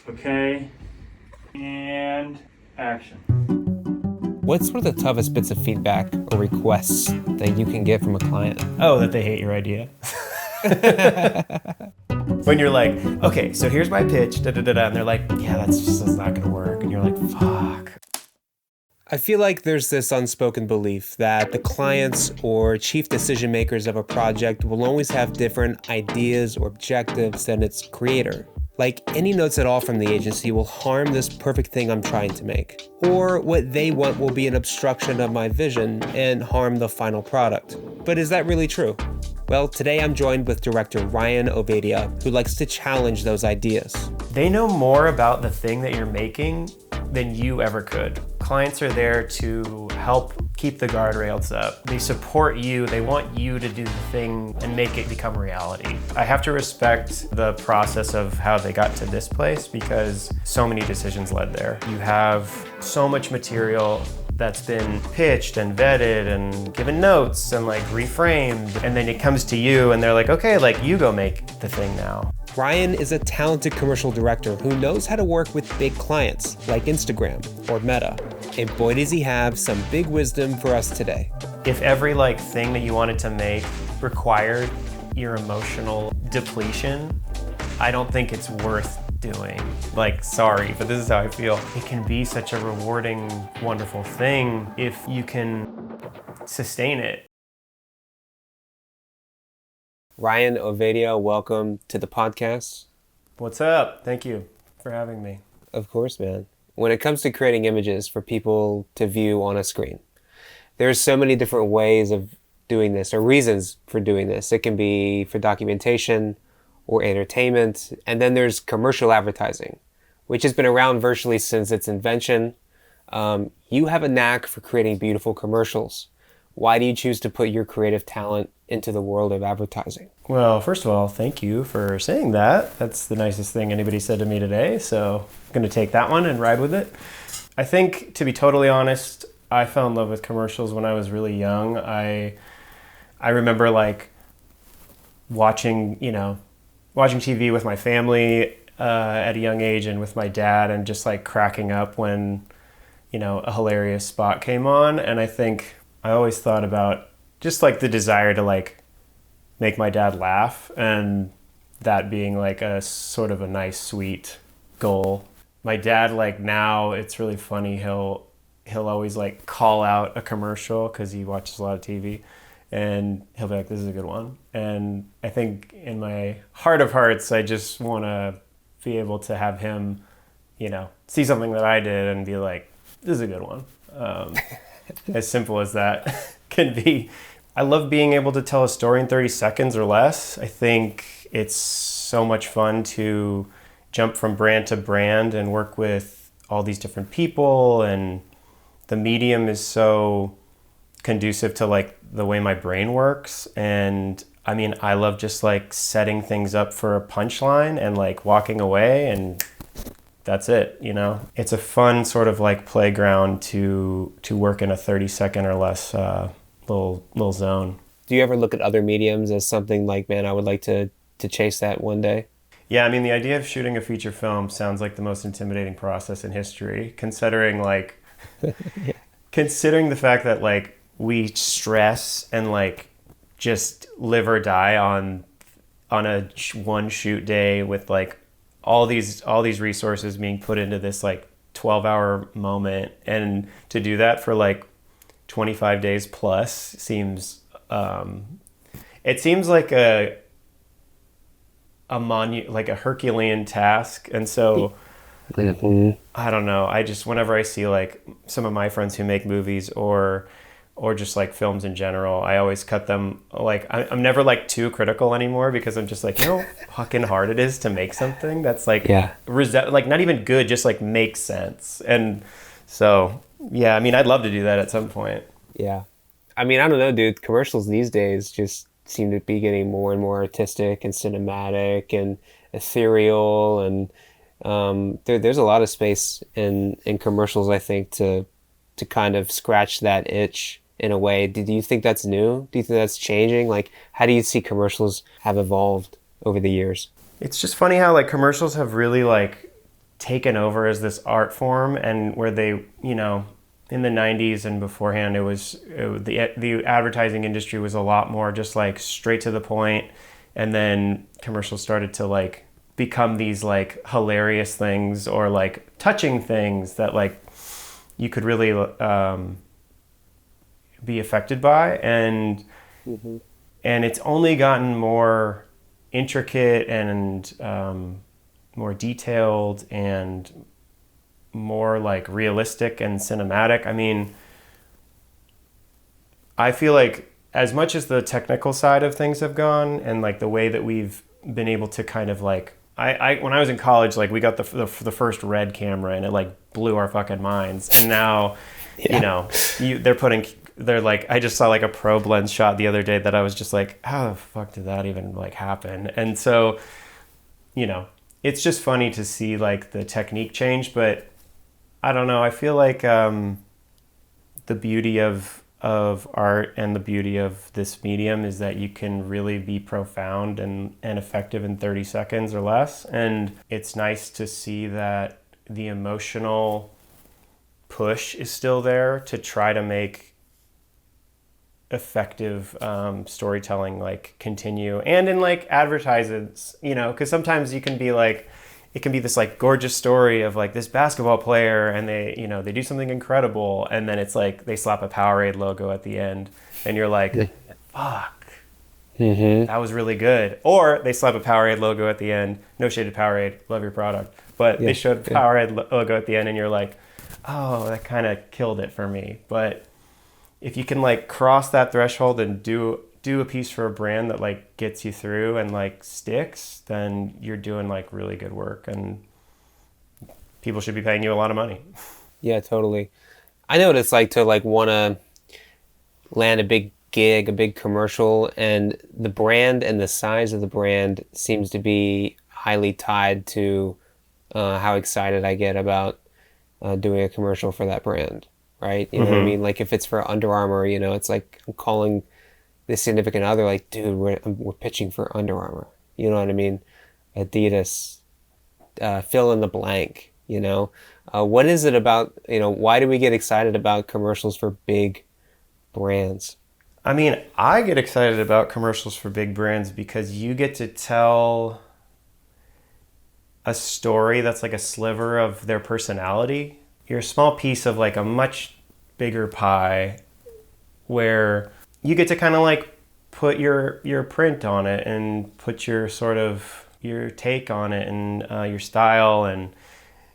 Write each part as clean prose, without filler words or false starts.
Okay, and action. What's one of the toughest bits of feedback or requests that you can get from a client? Oh, that they hate your idea. When you're like, okay, so here's my pitch, and they're like, yeah, that's not gonna work. And you're like, fuck. I feel like there's this unspoken belief that the clients or chief decision makers of a project will always have different ideas or objectives than its creator. Like any notes at all from the agency will harm this perfect thing I'm trying to make. Or what they want will be an obstruction of my vision and harm the final product. But is that really true? Well, today I'm joined with director Ryan Ovadia, who likes to challenge those ideas. They know more about the thing that you're making than you ever could. Clients are there to help keep the guardrails up. They support you. They want you to do the thing and make it become reality. I have to respect the process of how they got to this place because so many decisions led there. You have so much material that's been pitched and vetted and given notes and like reframed, and then it comes to you and they're like, okay, like you go make the thing now. Ryan is a talented commercial director who knows how to work with big clients like Instagram or Meta. And boy, does he have some big wisdom for us today. If every thing that you wanted to make required your emotional depletion, I don't think it's worth doing. Sorry, but this is how I feel. It can be such a rewarding, wonderful thing if you can sustain it. Ryan Ovadia, welcome to the podcast. What's up? Thank you for having me. Of course, man. When it comes to creating images for people to view on a screen, there's so many different ways of doing this or reasons for doing this. It can be for documentation or entertainment. And then there's commercial advertising, which has been around virtually since its invention. You have a knack for creating beautiful commercials. Why do you choose to put your creative talent into the world of advertising? Well, first of all, thank you for saying that. That's the nicest thing anybody said to me today, so I'm going to take that one and ride with it. I think, to be totally honest, I fell in love with commercials when I was really young. I remember watching TV with my family at a young age and with my dad and just cracking up when, a hilarious spot came on. And I think I always thought about just the desire to make my dad laugh, and that being a sort of a nice, sweet goal. My dad, now it's really funny. He'll always call out a commercial because he watches a lot of TV, and he'll be like, "This is a good one." And I think in my heart of hearts, I just want to be able to have him, see something that I did and be like, "This is a good one." As simple as that can be. I love being able to tell a story in 30 seconds or less. I think it's so much fun to jump from brand to brand and work with all these different people, and the medium is so conducive to the way my brain works. And I mean, I love just setting things up for a punchline and walking away, and that's it. It's a fun sort of playground to work in a 30-second or less little zone. Do you ever look at other mediums as something man, I would like to chase that one day? Yeah, I mean, the idea of shooting a feature film sounds like the most intimidating process in history, considering considering the fact that we stress and just live or die on a one shoot day with all these resources being put into this 12-hour moment, and to do that for 25 days plus seems it seems like a Herculean task. And so I don't know, I just, whenever I see some of my friends who make movies or just films in general, I always cut them. I'm never too critical anymore, because I'm just how fucking hard it is to make something that's not even good, just makes sense. And so yeah, I mean, I'd love to do that at some point. Yeah. I mean, I don't know, dude. Commercials these days just seem to be getting more and more artistic and cinematic and ethereal. And there's a lot of space in commercials, I think, to kind of scratch that itch in a way. Do you think that's new? Do you think that's changing? How do you see commercials have evolved over the years? It's just funny how commercials have really taken over as this art form, and where they, you know, in the 90s and beforehand, the advertising industry was a lot more just like straight to the point, and then commercials started to like become these like hilarious things or like touching things that like you could really be affected by, and it's only gotten more intricate and more detailed and more like realistic and cinematic. I mean, I feel like as much as the technical side of things have gone and like the way that we've been able to kind of like, I when I was in college, like we got the first Red camera and it like blew our fucking minds. And now, you know, they're like, I just saw like a probe lens shot the other day that I was just like, how the fuck did that even like happen? And so, you know, it's just funny to see like the technique change, but I don't know. I feel like the beauty of art and the beauty of this medium is that you can really be profound and effective in 30 seconds or less. And it's nice to see that the emotional push is still there to try to make effective storytelling like continue. And in like advertisements, you know, because sometimes you can be like, it can be this like gorgeous story of like this basketball player and they, you know, they do something incredible, and then it's like they slap a Powerade logo at the end and you're like, fuck, that was really good. Or they slap a Powerade logo at the end, no shade to Powerade, love your product, but they showed Powerade logo at the end and you're like, oh, that kind of killed it for me. But if you can like cross that threshold and do a piece for a brand that like gets you through and like sticks, then you're doing like really good work, and people should be paying you a lot of money. Yeah, totally. I know what it's like to like want to land a big gig, a big commercial, and the brand and the size of the brand seems to be highly tied to how excited I get about doing a commercial for that brand, right? You know what I mean? Like if it's for Under Armour, you know, it's like I'm calling this significant other, like, dude, we're pitching for Under Armour. You know what I mean? Adidas, fill in the blank, you know? What is it about, you know, why do we get excited about commercials for big brands? I mean, I get excited about commercials for big brands because you get to tell a story that's like a sliver of their personality. You're a small piece of like a much bigger pie where you get to kind of like put your print on it and put your sort of your take on it and your style, and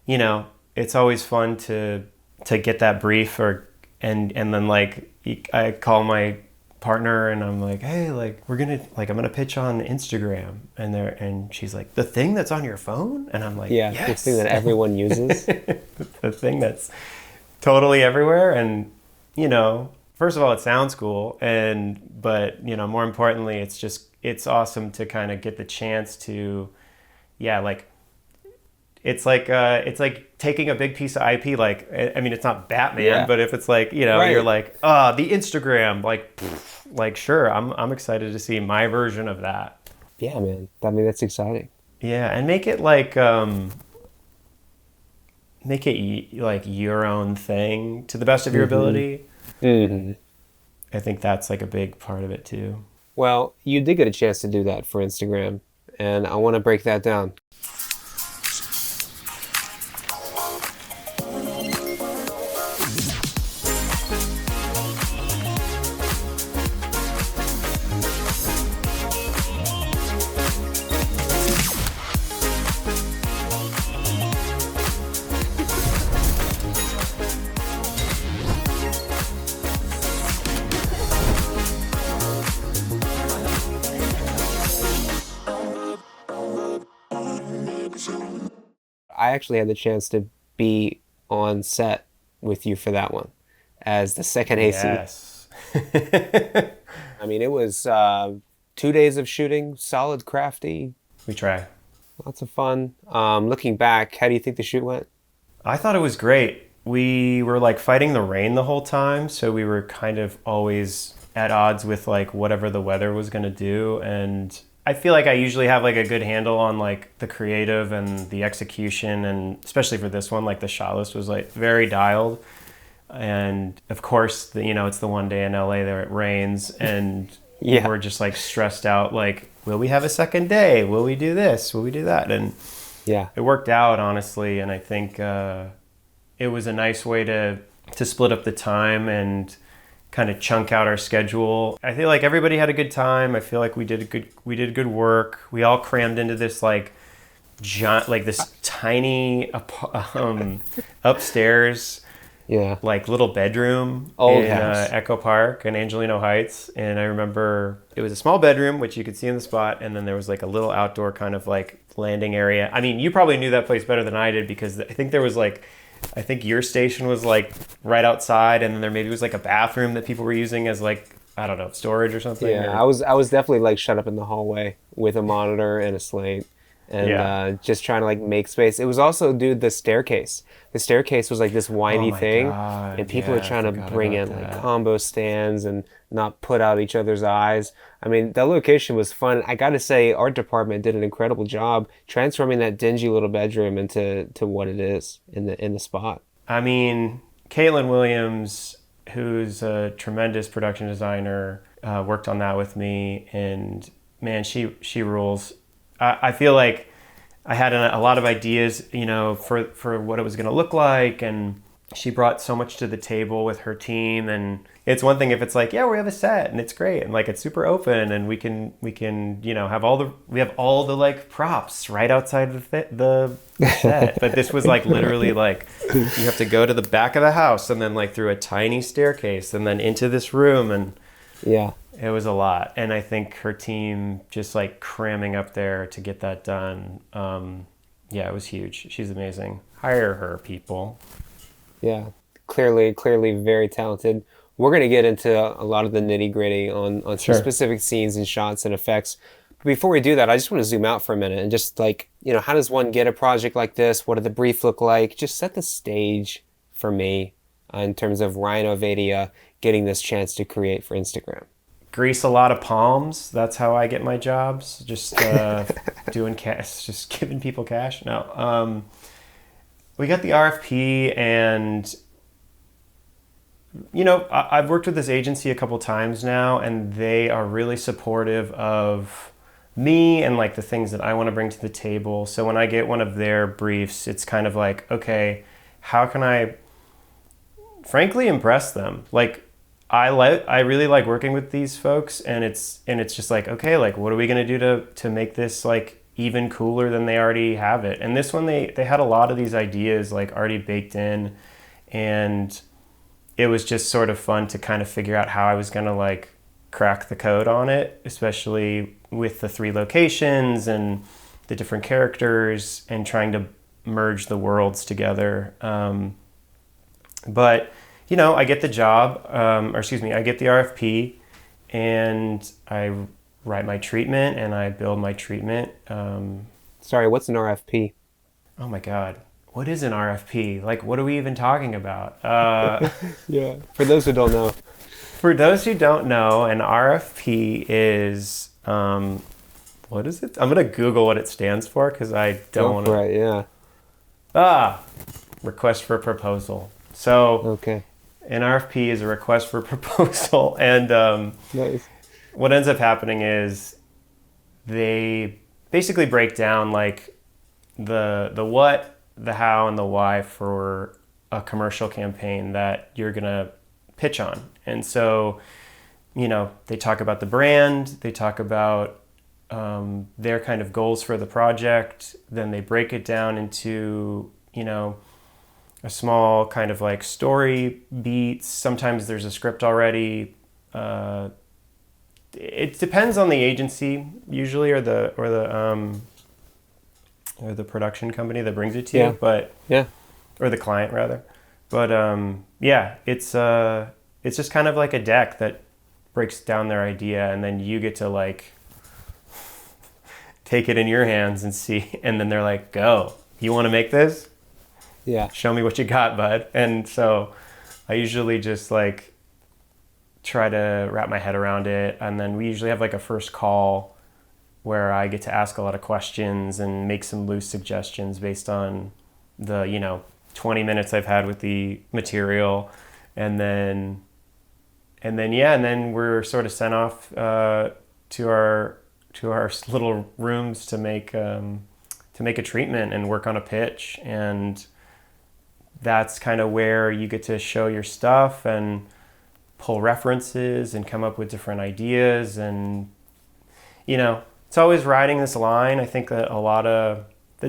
you know, it's always fun to get that brief and then like I call my partner and I'm like, hey, like I'm gonna pitch on Instagram, and she's like, the thing that's on your phone, and I'm like, yeah, yes. the thing that everyone uses. The thing that's totally everywhere. And you know, first of all, it sounds cool, but you know, more importantly, it's awesome to kind of get the chance to, yeah, like it's like taking a big piece of IP. Like, I mean, it's not Batman, but if it's like, you know, right, you're like, the Instagram, like sure, I'm excited to see my version of that. Yeah, man. I mean, that's exciting. Yeah, and make it like like your own thing to the best of your ability. I think that's like a big part of it too. Well, you did get a chance to do that for Instagram, and I want to break that down. I actually had the chance to be on set with you for that one as the second AC. Yes. I mean, it was 2 days of shooting, solid, crafty. We try. Lots of fun. Looking back, how do you think the shoot went? I thought it was great. We were like fighting the rain the whole time, so we were kind of always at odds with like whatever the weather was going to do, and I feel like I usually have like a good handle on like the creative and the execution, and especially for this one, like the shot list was like very dialed. And of course, it's the one day in LA there it rains, and Yeah. we're just like stressed out. Like, will we have a second day? Will we do this? Will we do that? And Yeah. it worked out, honestly. And I think it was a nice way to split up the time and kind of chunk out our schedule. I feel like everybody had a good time. I feel like we did good work. We all crammed into this like giant, like this tiny upstairs, Yeah. like little bedroom Old in house. Echo Park in Angelino Heights. And I remember it was a small bedroom, which you could see in the spot, and then there was like a little outdoor kind of like landing area. I mean, you probably knew that place better than I did, because I think there was like, I think your station was like right outside, and then there maybe was like a bathroom that people were using as like, I don't know, storage or something. Yeah, I was definitely like shut up in the hallway with a monitor and a slate, and Yeah. just trying to like make space. It was also, dude, the staircase. The staircase was like this windy my thing, God, and people were yeah, I trying to forgot bring in about like that. combo stands and not put out each other's eyes. I mean, that location was fun. I gotta say, art department did an incredible job transforming that dingy little bedroom into what it is in the spot. I mean, Caitlin Williams, who's a tremendous production designer, worked on that with me, and man, she rules. I feel like I had a lot of ideas, for what it was going to look like, and she brought so much to the table with her team. And it's one thing if it's like, yeah, we have a set and it's great and like it's super open, and we can have all the like props right outside of the set. But this was like literally like you have to go to the back of the house and then like through a tiny staircase and then into this room, and Yeah. it was a lot. And I think her team just like cramming up there to get that done. Yeah, it was huge. She's amazing. Hire her, people. Yeah, clearly very talented. We're going to get into a lot of the nitty gritty on some Sure. specific scenes and shots and effects. But before we do that, I just want to zoom out for a minute and just like, how does one get a project like this? What do the brief look like? Just set the stage for me in terms of Ryan Ovadia getting this chance to create for Instagram. Grease a lot of palms. That's how I get my jobs. Just doing cash, just giving people cash. No. We got the RFP, and I've worked with this agency a couple times now, and they are really supportive of me and like the things that I want to bring to the table. So when I get one of their briefs, it's kind of like, okay, how can I frankly impress them? Like, I really like working with these folks, and it's just like, okay, like what are we gonna do to make this like even cooler than they already have it? And this one, they had a lot of these ideas like already baked in, and it was just sort of fun to kind of figure out how I was gonna like crack the code on it, especially with the 3 locations and the different characters and trying to merge the worlds together. But I get the job, I get the RFP, and I write my treatment and I build my treatment. Sorry, what's an RFP? Oh my God, what is an RFP? Like, what are we even talking about? Yeah. For those who don't know. For those who don't know, an RFP is, what is it? I'm going to Google what it stands for because I don't want to. Right, yeah. Request for proposal. So Okay. an RFP is a request for proposal, and Nice. what ends up happening is they basically break down like the what, the how, and the why for a commercial campaign that you're gonna pitch on. And so, they talk about the brand, they talk about their kind of goals for the project, then they break it down into, a small kind of like story beats. Sometimes there's a script already. It depends on the agency usually, or the production company that brings it to Yeah. you, but Yeah. or the client rather. But yeah, it's just kind of like a deck that breaks down their idea, and then you get to like take it in your hands and see, and then they're like, go, you want to make this? Yeah. Show me what you got, bud. And so I usually just like try to wrap my head around it, and then we usually have like a first call where I get to ask a lot of questions and make some loose suggestions based on the, 20 minutes I've had with the material. And then we're sort of sent off to our little rooms to make a treatment and work on a pitch. And that's kind of where you get to show your stuff and pull references and come up with different ideas. And it's always riding this line. I think that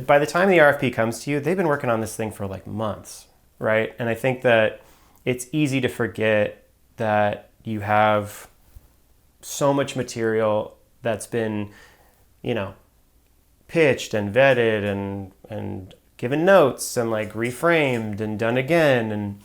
by the time the RFP comes to you, they've been working on this thing for like months, right? And I think that it's easy to forget that you have so much material that's been, pitched and vetted and given notes and like reframed and done again.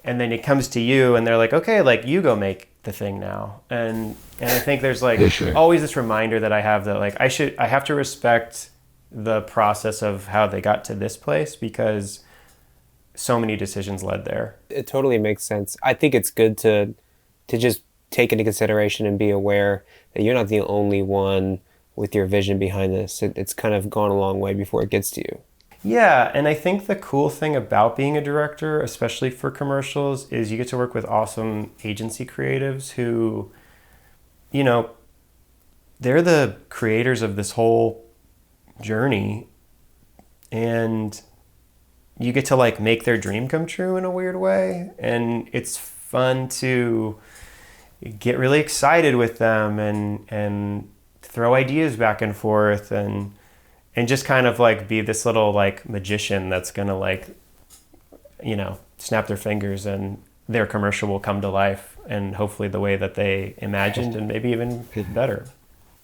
And then it comes to you and they're like, okay, like you go make the thing now. And I think there's like always this reminder that I have that like I have to respect the process of how they got to this place because so many decisions led there. It totally makes sense. I think it's good to just take into consideration and be aware that you're not the only one with your vision behind this. It's kind of gone a long way before it gets to you. Yeah, and I think the cool thing about being a director, especially for commercials, is you get to work with awesome agency creatives who, they're the creators of this whole journey, and you get to like make their dream come true in a weird way. And it's fun to get really excited with them and throw ideas back and forth and just kind of like be this little like magician that's gonna like, snap their fingers and their commercial will come to life and hopefully the way that they imagined and maybe even better.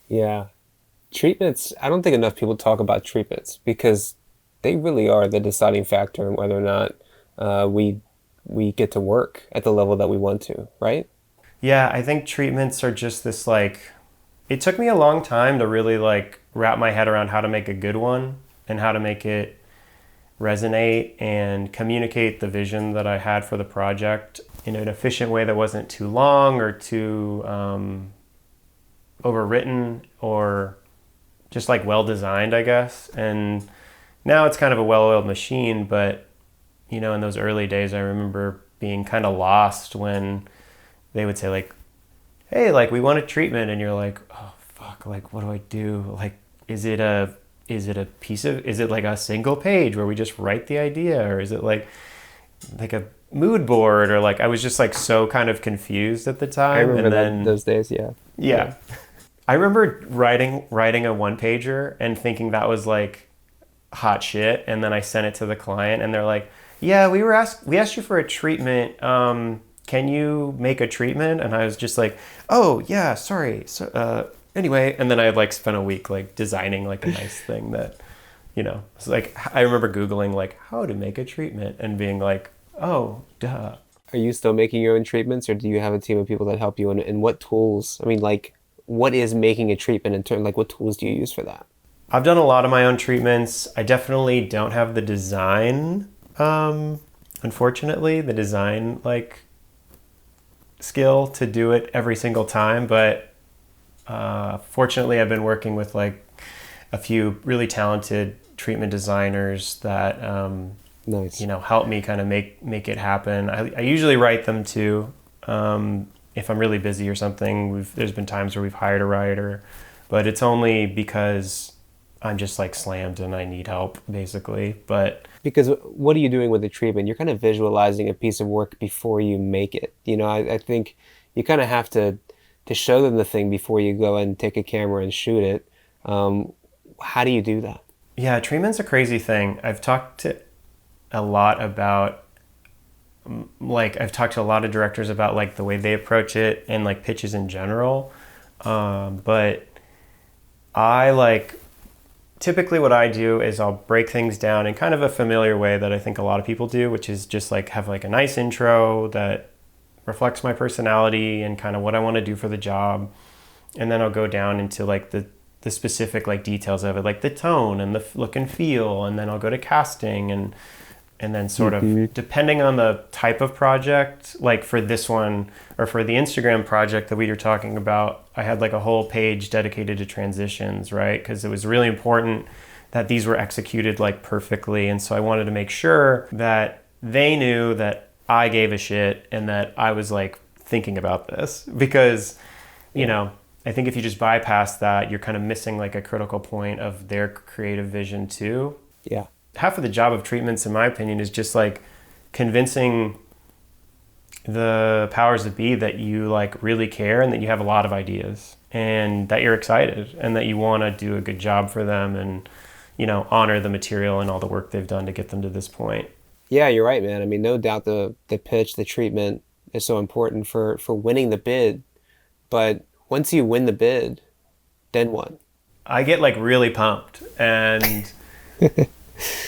Yeah. Treatments, I don't think enough people talk about treatments because they really are the deciding factor in whether or not we get to work at the level that we want to, right? Yeah, I think treatments are just this like, it took me a long time to really like wrap my head around how to make a good one and how to make it resonate and communicate the vision that I had for the project in an efficient way that wasn't too long or too overwritten or just like well designed, I guess. And now it's kind of a well-oiled machine, but in those early days I remember being kind of lost when they would say like, hey, like we want a treatment, and you're like, oh fuck, like what do I do? Like is it like a single page where we just write the idea, or is it like a mood board, or like I was just like so kind of confused at the time. I remember those days, yeah. I remember writing a one-pager and thinking that was like hot shit, and then I sent it to the client and they're like, yeah, we asked you for a treatment, can you make a treatment? And I was just like, oh yeah, sorry, so anyway. And then I like spent a week like designing like a nice thing that it's like I remember Googling like how to make a treatment and being like, oh duh. Are you still making your own treatments, or do you have a team of people that help you? And what tools, I mean, like what is making a treatment in terms, like what tools do you use for that? I've done a lot of my own treatments. I definitely don't have the design, unfortunately, the design like skill to do it every single time. But fortunately, I've been working with like a few really talented treatment designers that nice. Help me kind of make it happen. I usually write them too. If I'm really busy or something, there's been times where we've hired a writer, but it's only because I'm just like slammed and I need help basically. But because what are you doing with the treatment? You're kind of visualizing a piece of work before you make it. I think you kind of have to show them the thing before you go and take a camera and shoot it. How do you do that? Yeah, treatment's a crazy thing. I've talked to a lot of directors about like the way they approach it and like pitches in general. But typically what I do is I'll break things down in kind of a familiar way that I think a lot of people do, which is just like have like a nice intro that reflects my personality and kind of what I want to do for the job. And then I'll go down into like the specific like details of it, like the tone and the look and feel. And then I'll go to casting and And then sort of depending on the type of project, like for this one or for the Instagram project that we were talking about, I had like a whole page dedicated to transitions, right? Because it was really important that these were executed like perfectly. And so I wanted to make sure that they knew that I gave a shit and that I was like thinking about this, because, you know, I think if you just bypass that, you're kind of missing like a critical point of their creative vision too. Yeah. Half of the job of treatments, in my opinion, is just like convincing the powers that be that you like really care and that you have a lot of ideas and that you're excited and that you want to do a good job for them and, you know, honor the material and all the work they've done to get them to this point. Yeah, you're right, man. I mean, no doubt the pitch, the treatment is so important for winning the bid. But once you win the bid, then what? I get like really pumped, and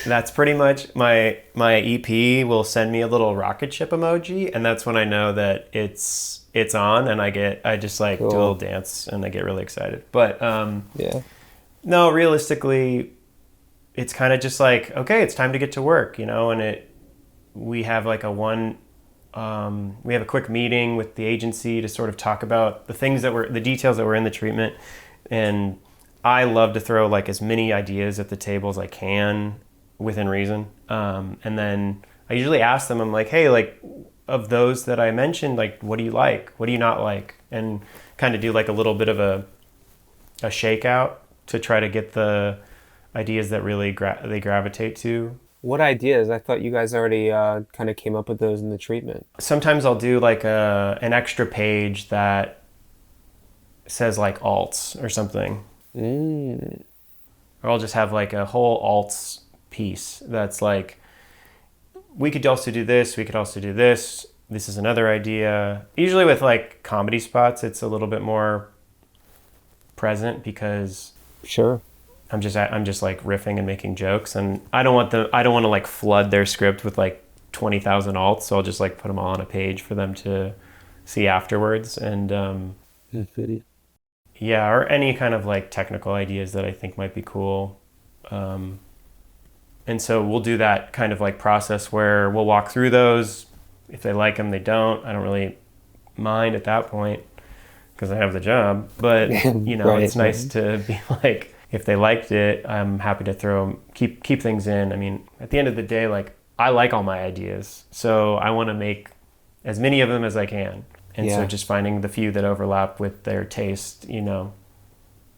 that's pretty much my EP will send me a little rocket ship emoji, and that's when I know that it's on, and I just like do a little dance and I get really excited. But yeah. No, realistically, it's kind of just like, okay, it's time to get to work, you know, and we have like we have a quick meeting with the agency to sort of talk about the details that were in the treatment. And I love to throw like as many ideas at the table as I can within reason. And then I usually ask them, I'm like, hey, like of those that I mentioned, like, what do you like? What do you not like? And kind of do like a little bit of a shakeout to try to get the ideas that really they gravitate to. What ideas? I thought you guys already kind of came up with those in the treatment. Sometimes I'll do like an extra page that says like alts or something. Or I'll just have like a whole alts piece that's like, we could also do this, we could also do this, this is another idea. Usually with like comedy spots, it's a little bit more present because sure, I'm just like riffing and making jokes, and I don't want to like flood their script with like 20,000 alts, so I'll just like put them all on a page for them to see afterwards. And yeah, or any kind of like technical ideas that I think might be cool. And so we'll do that kind of like process where we'll walk through those. If they like them, they don't. I don't really mind at that point because I have the job. But you know, right, it's nice to be like, if they liked it, I'm happy to keep things in. I mean, at the end of the day, like I like all my ideas, so I want to make as many of them as I can. And so just finding the few that overlap with their taste, you know,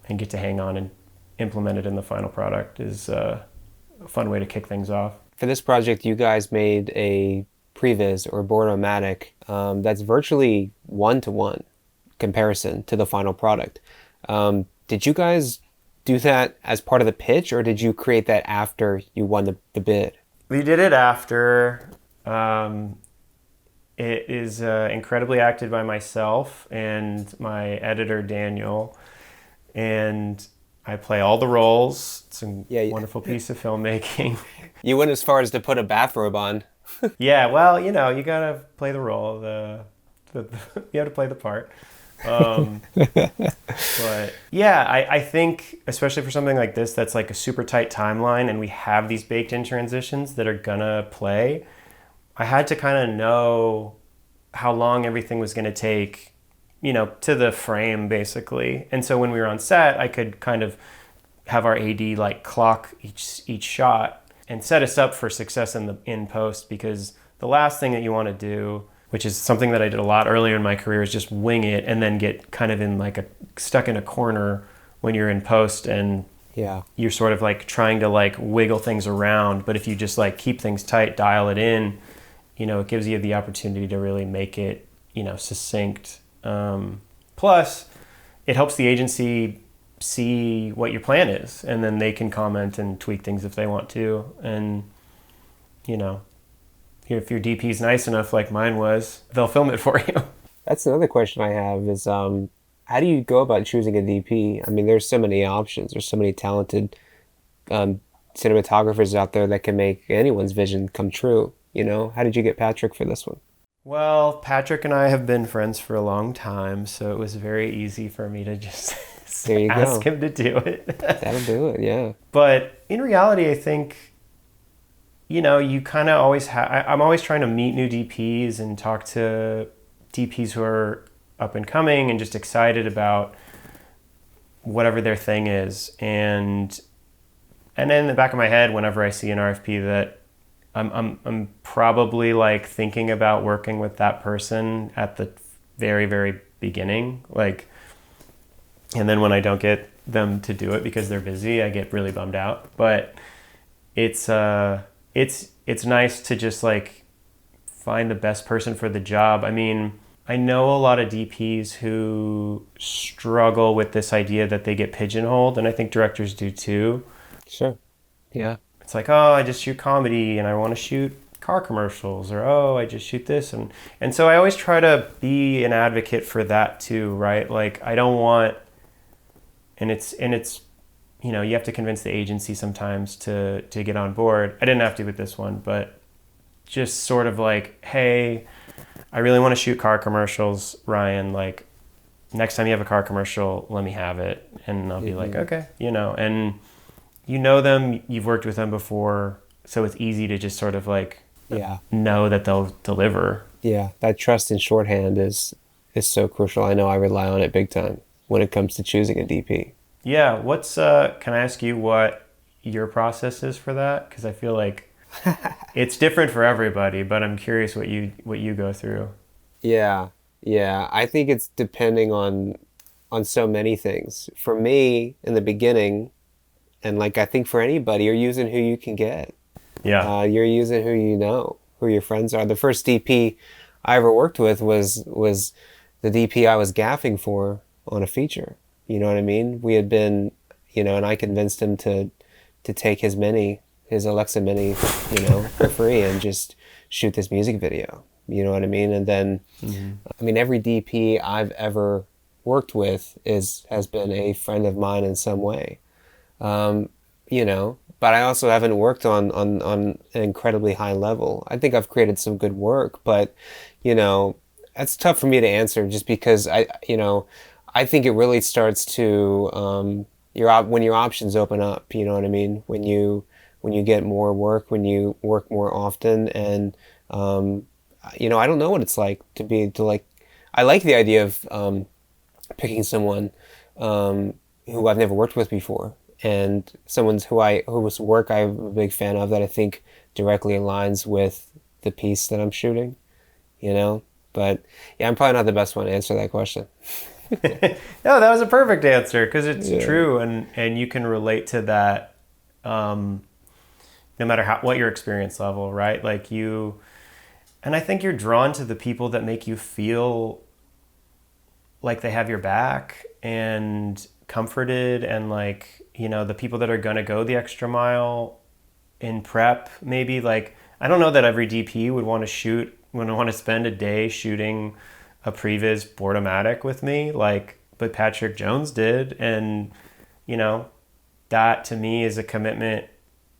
and get to hang on and implement it in the final product is a fun way to kick things off. For this project, you guys made a Previs or Board-O-Matic that's virtually one-to-one comparison to the final product. Did you guys do that as part of the pitch, or did you create that after you won the bid? We did it after. It is incredibly acted by myself and my editor, Daniel. And I play all the roles. It's a wonderful piece of filmmaking. You went as far as to put a bathrobe on. Yeah, well, you know, you gotta play the role. You have to play the part. But yeah, I think, especially for something like this that's like a super tight timeline and we have these baked in transitions that are gonna play, I had to kind of know how long everything was going to take, you know, to the frame basically. And so when we were on set, I could kind of have our AD like clock each shot and set us up for success in post, because the last thing that you want to do, which is something that I did a lot earlier in my career, is just wing it and then get kind of in like stuck in a corner when you're in post, and you're sort of like trying to like wiggle things around. But if you just like keep things tight, dial it in, you know, it gives you the opportunity to really make it, you know, succinct. Plus, it helps the agency see what your plan is, and then they can comment and tweak things if they want to. And, you know, if your DP is nice enough, like mine was, they'll film it for you. That's another question I have is, how do you go about choosing a DP? I mean, there's so many options. There's so many talented cinematographers out there that can make anyone's vision come true. You know, how did you get Patrick for this one? Well, Patrick and I have been friends for a long time, so it was very easy for me to just ask him to do it. That'll do it, yeah. But in reality, I think you kind of always I'm always trying to meet new DPs and talk to DPs who are up and coming and just excited about whatever their thing is. And then in the back of my head, whenever I see an RFP that I'm probably like thinking about working with that person at the very, very beginning. Like, and then when I don't get them to do it because they're busy, I get really bummed out. But it's nice to just like find the best person for the job. I mean, I know a lot of DPs who struggle with this idea that they get pigeonholed, and I think directors do too. Sure. Yeah. It's like, oh, I just shoot comedy and I want to shoot car commercials, or oh, I just shoot this. And so I always try to be an advocate for that too, right? Like I don't want, and it's you have to convince the agency sometimes to get on board. I didn't have to with this one, but just sort of like, hey, I really want to shoot car commercials, Ryan, like next time you have a car commercial, let me have it. And I'll be like, okay, and you know them, you've worked with them before, so it's easy to just sort of like know that they'll deliver. Yeah, that trust in shorthand is so crucial. I know I rely on it big time when it comes to choosing a DP. Yeah, what's can I ask you what your process is for that? Because I feel like it's different for everybody, but I'm curious what you go through. Yeah, I think it's depending on so many things. For me, in the beginning, and like I think for anybody, you're using who you can get. Yeah. You're using who you know, who your friends are. The first DP I ever worked with was the DP I was gaffing for on a feature. You know what I mean? We had been, and I convinced him to take his Alexa Mini, for free and just shoot this music video. You know what I mean? And then, I mean, every DP I've ever worked with has been a friend of mine in some way. But I also haven't worked on an incredibly high level. I think I've created some good work, but, that's tough for me to answer just because I think it really starts to, when your options open up, you know what I mean? When you get more work, when you work more often, and, I don't know what it's like I like the idea of, picking someone, who I've never worked with before, and someone's whose work I'm a big fan of that I think directly aligns with the piece that I'm shooting, But yeah, I'm probably not the best one to answer that question. No, that was a perfect answer because it's true, and you can relate to that, no matter what your experience level, right? Like and I think you're drawn to the people that make you feel like they have your back and comforted, and like the people that are going to go the extra mile in prep. Maybe like I don't know that every DP would want to spend a day shooting a Previs Board-O-Matic with me, but Patrick Jones did, and that to me is a commitment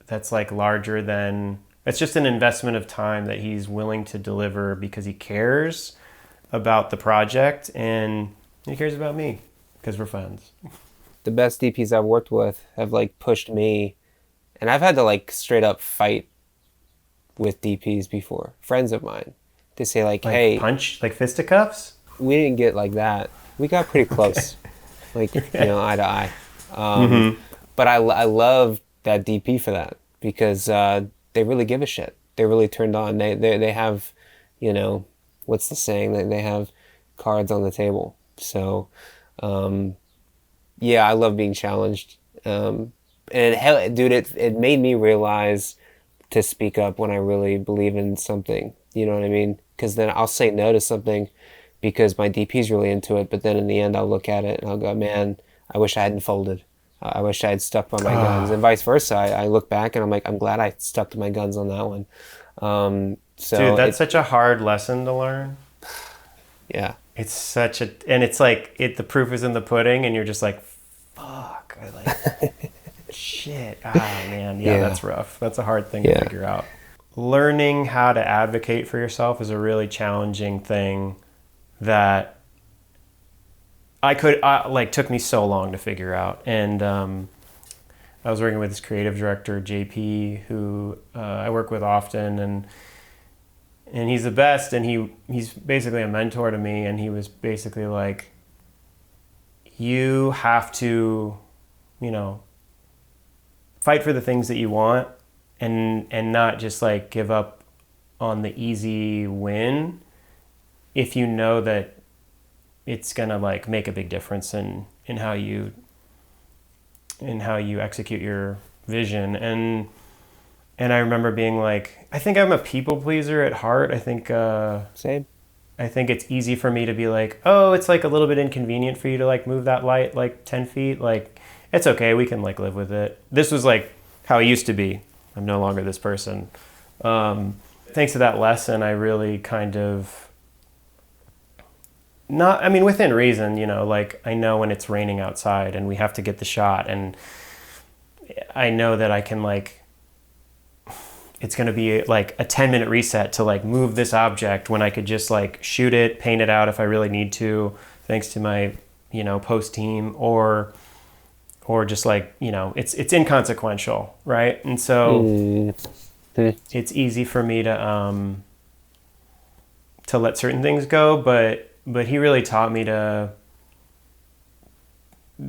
that's like larger than, it's just an investment of time that he's willing to deliver because he cares about the project and he cares about me because we're friends. The best DPs I've worked with have like pushed me, and I've had to like straight up fight with DPs before, friends of mine, to say like hey, punch, like fisticuffs. We didn't get like that. We got pretty close, like eye to eye. But I love that DP for that because they really give a shit. They're really turned on. They have, what's the saying? They have cards on the table. So, yeah, I love being challenged. And it made me realize to speak up when I really believe in something. You know what I mean? Because then I'll say no to something because my DP's really into it. But then in the end, I'll look at it and I'll go, man, I wish I hadn't folded. I wish I had stuck by my guns, and vice versa. I look back and I'm like, I'm glad I stuck to my guns on that one. Dude, that's such a hard lesson to learn. Yeah. It's and it's like, the proof is in the pudding, and you're just like, fuck, shit. Man, yeah, that's rough. That's a hard thing to figure out. Learning how to advocate for yourself is a really challenging thing that took me so long to figure out. And I was working with this creative director, JP, who I work with often, and he's the best, and he's basically a mentor to me, and he was basically like, you have to, you know, fight for the things that you want, and not just like give up on the easy win if you know that it's gonna like make a big difference in how you execute your vision. And I remember being like, I think I'm a people pleaser at heart. I think Same. I think it's easy for me to be like, oh, it's like a little bit inconvenient for you to like move that light like 10 feet. Like, it's okay, we can like live with it. This was like how I used to be. I'm no longer this person. Thanks to that lesson, I really kind of, not, I mean, within reason, you know, like I know when it's raining outside and we have to get the shot, and I know that I can like, it's going to be like a 10-minute reset to like move this object when I could just like shoot it, paint it out if I really need to, thanks to my, you know, post team, or just like, you know, it's inconsequential, right? And so it's easy for me to let certain things go, but he really taught me to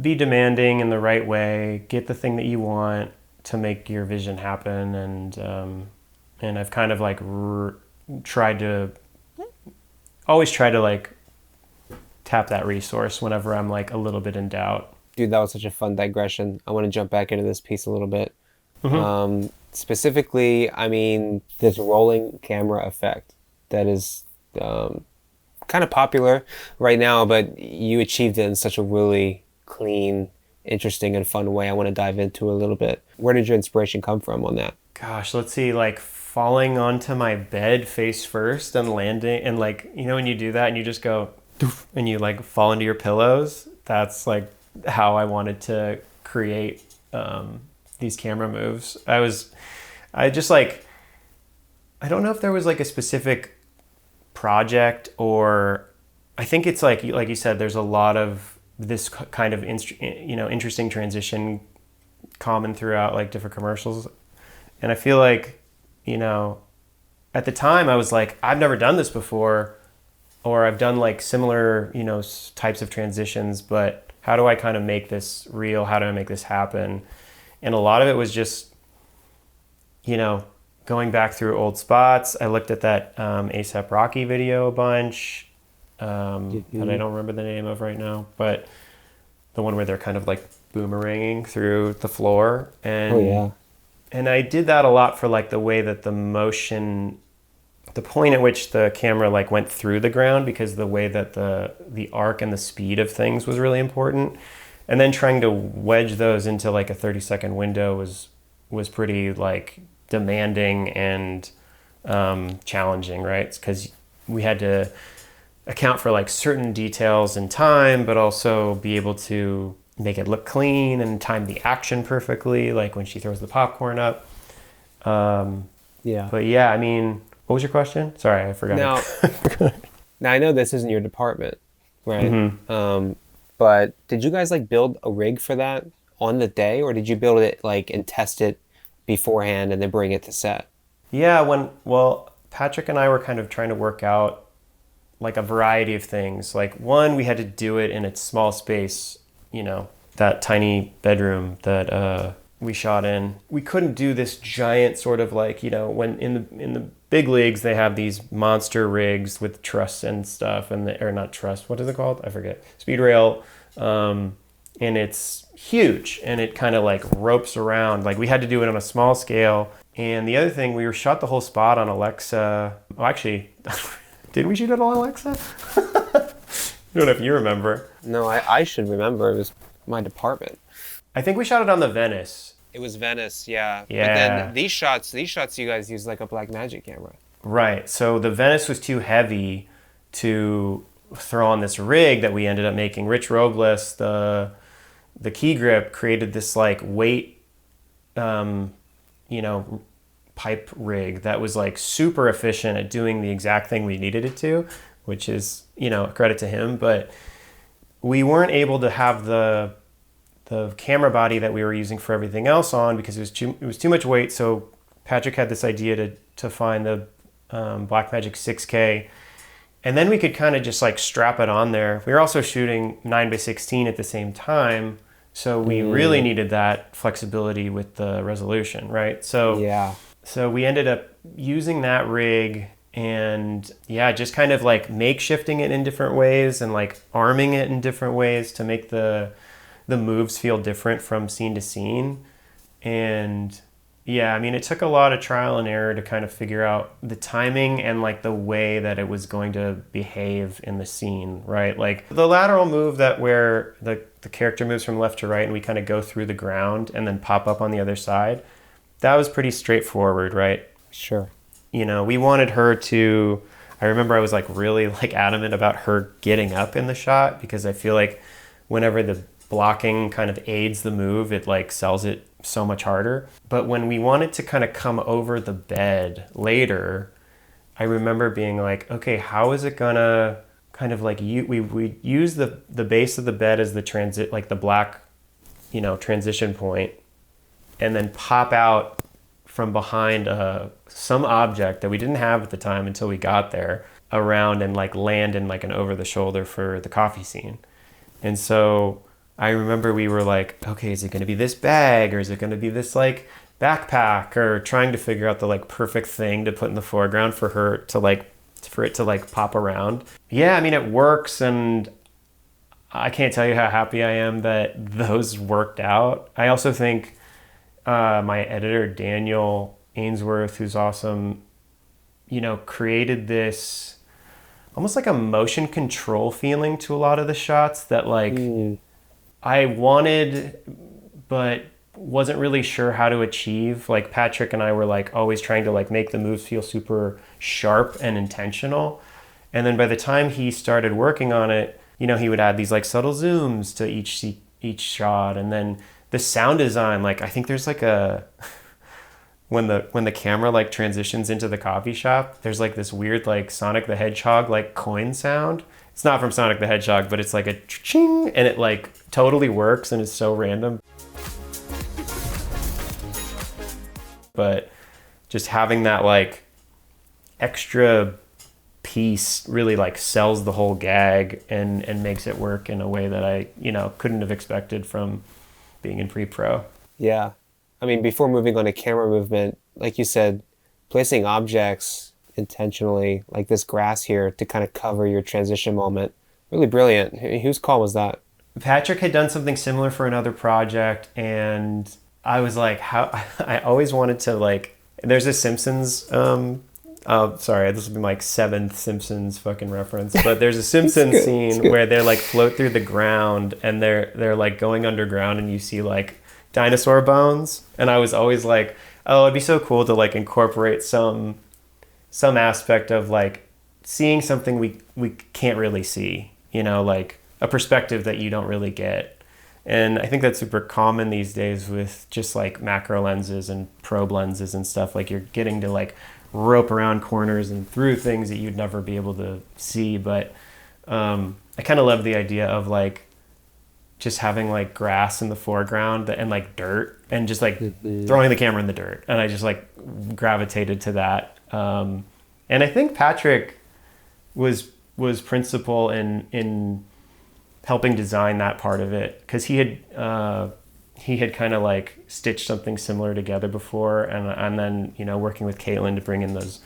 be demanding in the right way, get the thing that you want to make your vision happen. And I've kind of like always try to like tap that resource whenever I'm like a little bit in doubt. Dude, that was such a fun digression. I want to jump back into this piece a little bit. Specifically, I mean, this rolling camera effect that is kind of popular right now, but you achieved it in such a really clean, interesting, and fun way. I want to dive into a little bit. Where did your inspiration come from on that? Gosh, let's see, like falling onto my bed face first and landing, and like, you know, when you do that and you just go doof, and you like fall into your pillows, that's like how I wanted to create these camera moves. I just like, I don't know if there was like a specific project, or I think it's like you said, there's a lot of this kind of interesting transition common throughout like different commercials. And I feel like, you know, at the time I was like, I've never done this before, or I've done like similar, you know, types of transitions, but how do I kind of make this real? How do I make this happen? And a lot of it was just, you know, going back through old spots. I looked at that A$AP Rocky video a bunch that I don't remember the name of right now, but the one where they're kind of like boomeranging through the floor. And and I did that a lot for like the way that the motion, the point at which the camera like went through the ground, because the way that the arc and the speed of things was really important. And then trying to wedge those into like a 30-second window was pretty like demanding and challenging, right? Because we had to account for like certain details in time, but also be able to make it look clean and time the action perfectly, like when she throws the popcorn up. But yeah, I mean, what was your question? Sorry, I forgot. Now I know this isn't your department, right? But did you guys like build a rig for that on the day, or did you build it like and test it beforehand and then bring it to set? Yeah, well, Patrick and I were kind of trying to work out like a variety of things. Like one, we had to do it in a small space, you know, that tiny bedroom that we shot in. We couldn't do this giant sort of like, you know, when in the big leagues they have these monster rigs with truss and stuff, or not truss, what is it called? I forget. Speed rail, and it's huge, and it kind of like ropes around. Like we had to do it on a small scale. And the other thing, we shot the whole spot on Alexa. Oh, actually, did we shoot it on Alexa? I don't know if you remember. No, I should remember. It was my department. I think we shot it on the Venice. It was Venice, yeah. Yeah. But then these shots you guys used like a Blackmagic camera. Right. So the Venice was too heavy to throw on this rig that we ended up making. Rich Robles, the key grip, created this like weight, you know, pipe rig that was like super efficient at doing the exact thing we needed it to, which is, you know, a credit to him. But we weren't able to have the the camera body that we were using for everything else on because it was too much weight. So Patrick had this idea to find the Blackmagic 6K, and then we could kind of just like strap it on there. We were also shooting 9x16 at the same time, so we really needed that flexibility with the resolution, right? So Yeah. so we ended up using that rig and just kind of like makeshifting it in different ways and like arming it in different ways to make the moves feel different from scene to scene. And I mean, it took a lot of trial and error to kind of figure out the timing and like the way that it was going to behave in the scene, right? Like the lateral move that where the character moves from left to right and we kind of go through the ground and then pop up on the other side. That was pretty straightforward, right? Sure. You know, we wanted her to, I remember I was like really like adamant about her getting up in the shot because I feel like whenever the blocking kind of aids the move, it like sells it so much harder. But when we wanted to kind of come over the bed later, I remember being like, okay, how is it gonna kind of like we use the base of the bed as the transit, like the black, transition point, and then pop out from behind some object that we didn't have at the time until we got there around and like land in like an over the shoulder for the coffee scene. And so I remember we were like, okay, is it going to be this bag or is it going to be this like backpack, or trying to figure out the like perfect thing to put in the foreground for her to like, for it to like pop around. Yeah, I mean, it works, and I can't tell you how happy I am that those worked out. I also think my editor, Daniel Ainsworth, who's awesome, created this almost like a motion control feeling to a lot of the shots that like I wanted, but wasn't really sure how to achieve. Like Patrick and I were like always trying to like make the moves feel super sharp and intentional. And then by the time he started working on it, he would add these like subtle zooms to each shot. And then the sound design, like I think there's like a when the camera like transitions into the coffee shop, there's like this weird like Sonic the Hedgehog like coin sound. It's not from Sonic the Hedgehog, but it's like a ching, and it like totally works and is so random. But just having that like extra piece really like sells the whole gag and makes it work in a way that I couldn't have expected from being in pre-pro. Yeah. I mean, before moving on to camera movement, like you said, placing objects intentionally, like this grass here, to kind of cover your transition moment, really brilliant. Whose call was that? Patrick had done something similar for another project, and I was like, I always wanted to like, there's a Simpsons, sorry, this will be my 7th Simpsons fucking reference, but there's a Simpsons scene where they're like float through the ground and they're like going underground and you see like dinosaur bones. And I was always like, oh, it'd be so cool to like incorporate some aspect of like seeing something we can't really see, like a perspective that you don't really get. And I think that's super common these days with just like macro lenses and probe lenses and stuff. Like you're getting to like rope around corners and through things that you'd never be able to see. But I kind of love the idea of like just having like grass in the foreground and like dirt and just like throwing the camera in the dirt. And I just like gravitated to that. And I think Patrick was principal in helping design that part of it, because he had kind of like stitched something similar together before, and then working with Caitlin to bring in those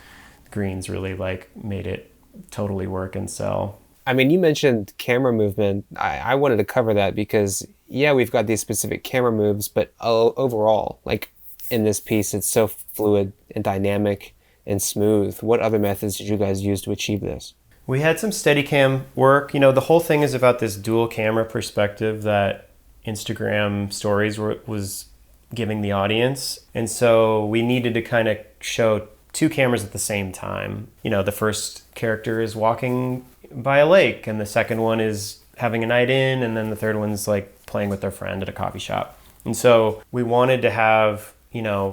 greens really like made it totally work and sell. I mean, you mentioned camera movement. I wanted to cover that because we've got these specific camera moves, but overall, like in this piece, it's so fluid and dynamic and smooth. What other methods did you guys use to achieve this? We had some Steadicam work. The whole thing is about this dual camera perspective that Instagram stories was giving the audience. And so we needed to kind of show 2 cameras at the same time. The first character is walking by a lake, and the second one is having a night in, and then the third one's like playing with their friend at a coffee shop. And so we wanted to have,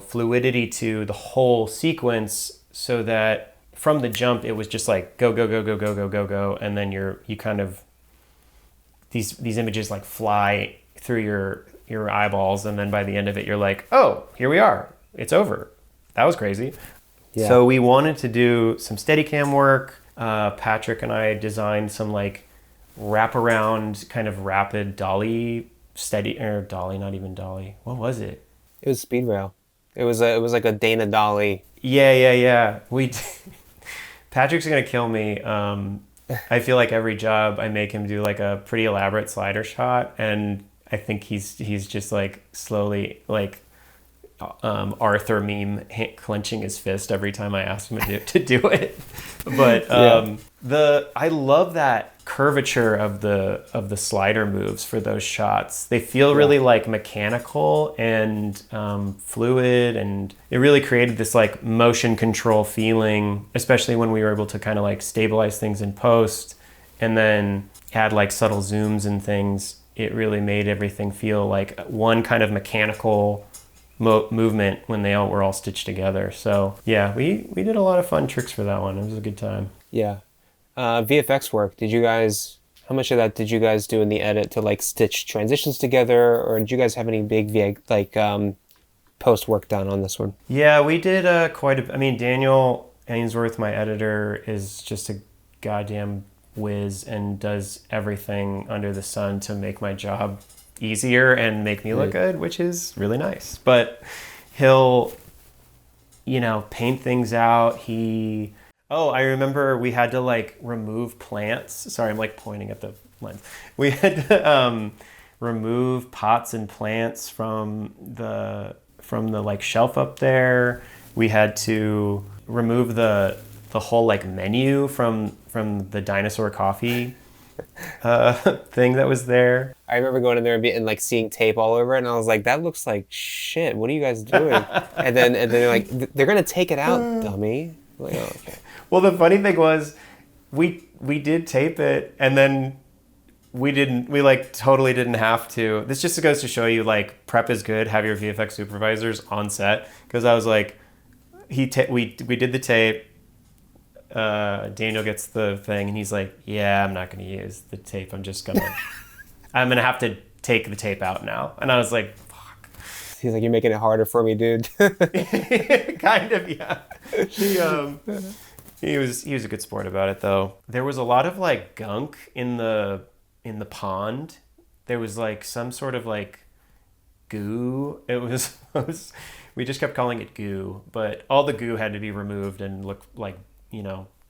fluidity to the whole sequence so that from the jump, it was just like go, go, go, go, go, go, go, go. And then you kind of, these images like fly through your eyeballs, and then by the end of it, you're like, oh, here we are. It's over. That was crazy. Yeah. So we wanted to do some Steadicam work. Patrick and I designed some like wraparound kind of rapid dolly dolly, not even dolly. What was it? It was speed rail. It was like a Dana dolly. Yeah. Patrick's gonna kill me. I feel like every job I make him do like a pretty elaborate slider shot, and I think he's just like slowly like Arthur meme clenching his fist every time I ask him to do it. But I love that curvature of the slider moves for those shots. They feel really like mechanical and fluid, and it really created this like motion control feeling, especially when we were able to kind of like stabilize things in post and then add like subtle zooms and things. It really made everything feel like one kind of mechanical movement when they were all stitched together. So yeah, we did a lot of fun tricks for that one. It was a good time. Yeah. VFX work. How much of that did you guys do in the edit to like stitch transitions together, or did you guys have any big post work done on this one? Yeah, we did Daniel Ainsworth, my editor, is just a goddamn whiz and does everything under the sun to make my job easier and make me look good, which is really nice. But he'll, paint things out. I remember we had to like remove plants. Sorry, I'm like pointing at the lens. We had to remove pots and plants from the like shelf up there. We had to remove the whole like menu from the dinosaur coffee thing that was there. I remember going in there and like seeing tape all over it, and I was like, that looks like shit. What are you guys doing? and then they're like, they're gonna take it out, dummy. I'm like, oh, okay. Well, the funny thing was, we did tape it, and then we like totally didn't have to. This just goes to show you like prep is good. Have your VFX supervisors on set, because I was like, we did the tape. Daniel gets the thing, and he's like, yeah, I'm not going to use the tape. I'm going to have to take the tape out now. And I was like, fuck. He's like, you're making it harder for me, dude. Kind of, yeah. He was a good sport about it, though. There was a lot of like gunk in the pond. There was like some sort of like goo. It was we just kept calling it goo, but all the goo had to be removed and look like,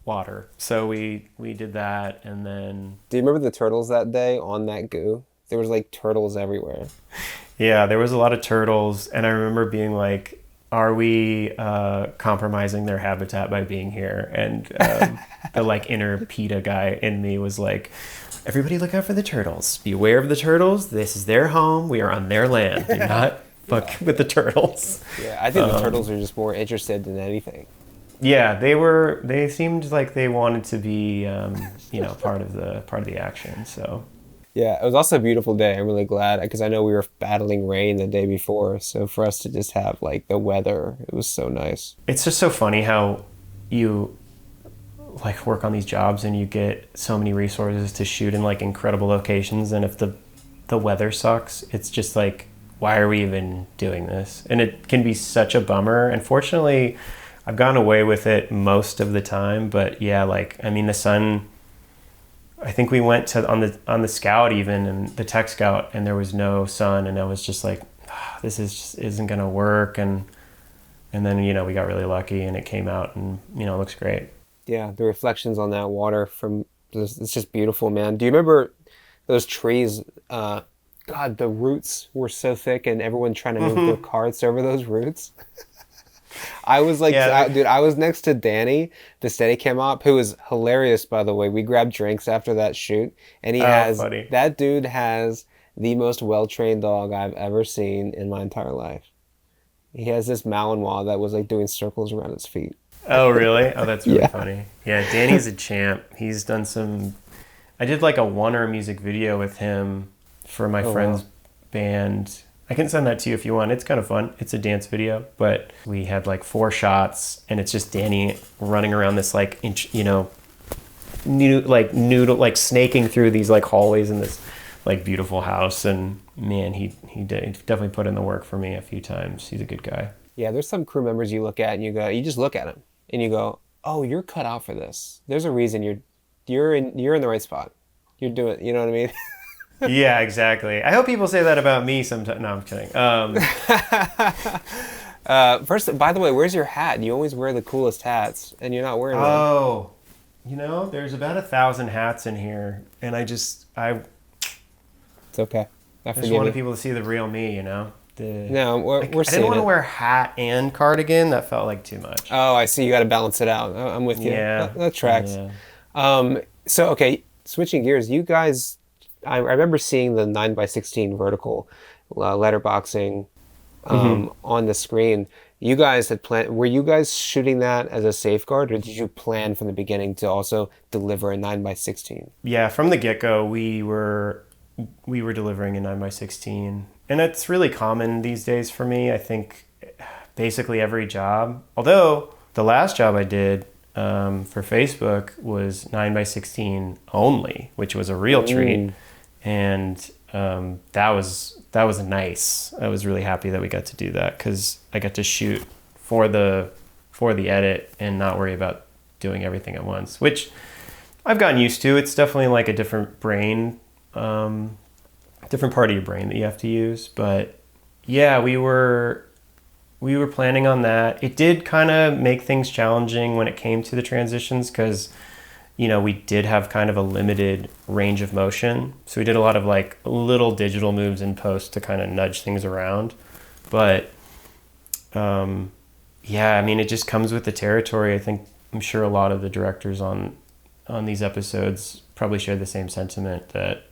water. So we did that, and then... Do you remember the turtles that day on that goo? There was like turtles everywhere. Yeah, there was a lot of turtles, and I remember being like, are we compromising their habitat by being here? And the like inner PETA guy in me was like, everybody look out for the turtles. Be aware of the turtles. This is their home. We are on their land. Do not fuck with the turtles. Yeah, I think the turtles are just more interested than anything. Yeah, they seemed like they wanted to be, part of the action. So yeah, it was also a beautiful day. I'm really glad, because I know we were battling rain the day before. So for us to just have like the weather, it was so nice. It's just so funny how you like work on these jobs and you get so many resources to shoot in like incredible locations, and if the weather sucks, it's just like, why are we even doing this? And it can be such a bummer. And fortunately, I've gone away with it most of the time, but yeah, the sun, I think we went to on the Scout even, and the Tech Scout, and there was no sun, and I was just like, this isn't gonna work, and then we got really lucky, and it came out, and it looks great. Yeah, the reflections on that water it's just beautiful, man. Do you remember those trees? God, the roots were so thick, and everyone trying to move their carts over those roots. I was like, dude, I was next to Danny, the Steadicam op, who was hilarious, by the way. We grabbed drinks after that shoot, and that dude has the most well-trained dog I've ever seen in my entire life. He has this Malinois that was like doing circles around his feet. Oh, really? Oh, that's really funny. Yeah, Danny's a champ. He's done I did like a Warner music video with him for my friend's band. I can send that to you if you want. It's kind of fun. It's a dance video, but we had like 4 shots, and it's just Danny running around this like snaking through these like hallways in this like beautiful house, and man, he definitely put in the work for me a few times. He's a good guy. Yeah, there's some crew members you look at and you just look at them and you go, "Oh, you're cut out for this. There's a reason you're in the right spot. You're doing, you know what I mean?" Yeah, exactly. I hope people say that about me sometimes. No, I'm kidding. First, by the way, where's your hat? You always wear the coolest hats, and you're not wearing one. Oh, there's about 1,000 hats in here, and I It's okay. I just forgive wanted you. people to see the real me, No, I we're didn't seeing want to it. wear hat and cardigan. That felt like too much. Oh, I see. You got to balance it out. I'm with you. Yeah. That tracks. Yeah. So, okay, switching gears, you guys, I remember seeing the 9x16 vertical letterboxing on the screen. You guys had planned, were you guys shooting that as a safeguard, or did you plan from the beginning to also deliver a 9x16? Yeah, from the get-go, we were delivering a 9x16. And it's really common these days for me. I think basically every job, although the last job I did for Facebook was 9x16 only, which was a real treat. And that was nice. I was really happy that we got to do that because I got to shoot for the edit and not worry about doing everything at once, which I've gotten used to. It's definitely like a different brain, different part of your brain that you have to use. But yeah, we were planning on that. It did kind of make things challenging when it came to the transitions because, we did have kind of a limited range of motion. So we did a lot of like little digital moves in post to kind of nudge things around. But yeah, I mean, it just comes with the territory. I'm sure a lot of the directors on these episodes probably share the same sentiment that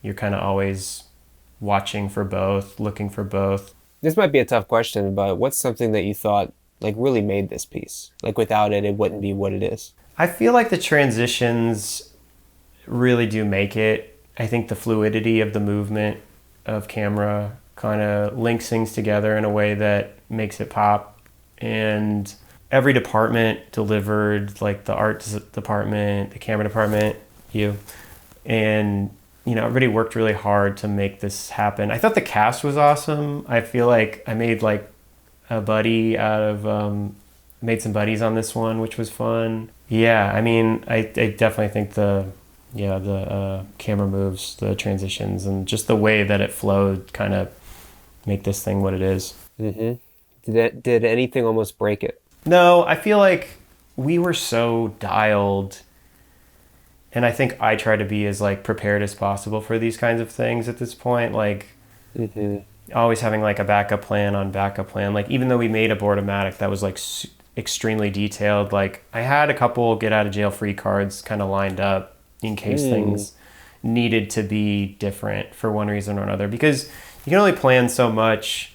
you're kind of always watching for both, looking for both. This might be a tough question, but what's something that you thought like really made this piece? Like without it, it wouldn't be what it is. I feel like the transitions really do make it. I think the fluidity of the movement of camera kind of links things together in a way that makes it pop. And every department delivered, like the art department, the camera department, and everybody worked really hard to make this happen. I thought the cast was awesome. I feel like I made like a buddy out of made some buddies on this one, which was fun. Yeah, I mean, I definitely think the camera moves, the transitions, and just the way that it flowed kind of make this thing what it is. Mm-hmm. Did anything almost break it? No, I feel like we were so dialed, and I think I try to be as like prepared as possible for these kinds of things at this point. Like always having like a backup plan on backup plan. Like even though we made a board-o-matic that was like extremely detailed, like I had a couple get out of jail free cards kind of lined up in case things needed to be different for one reason or another, because you can only plan so much.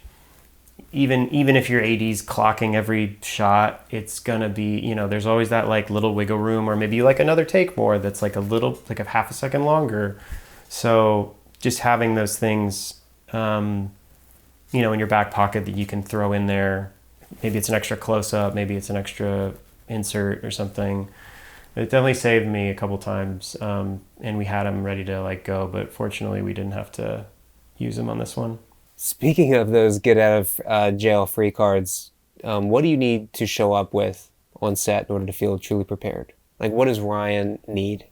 Even if your AD's clocking every shot, it's gonna be, there's always that like little wiggle room, or maybe like another take more that's like a half a second longer. So just having those things in your back pocket that you can throw in there. Maybe it's an extra close-up, maybe it's an extra insert or something. It definitely saved me a couple times, and we had them ready to like go, but fortunately we didn't have to use them on this one. Speaking of those get out of jail free cards, what do you need to show up with on set in order to feel truly prepared? Like what does Ryan need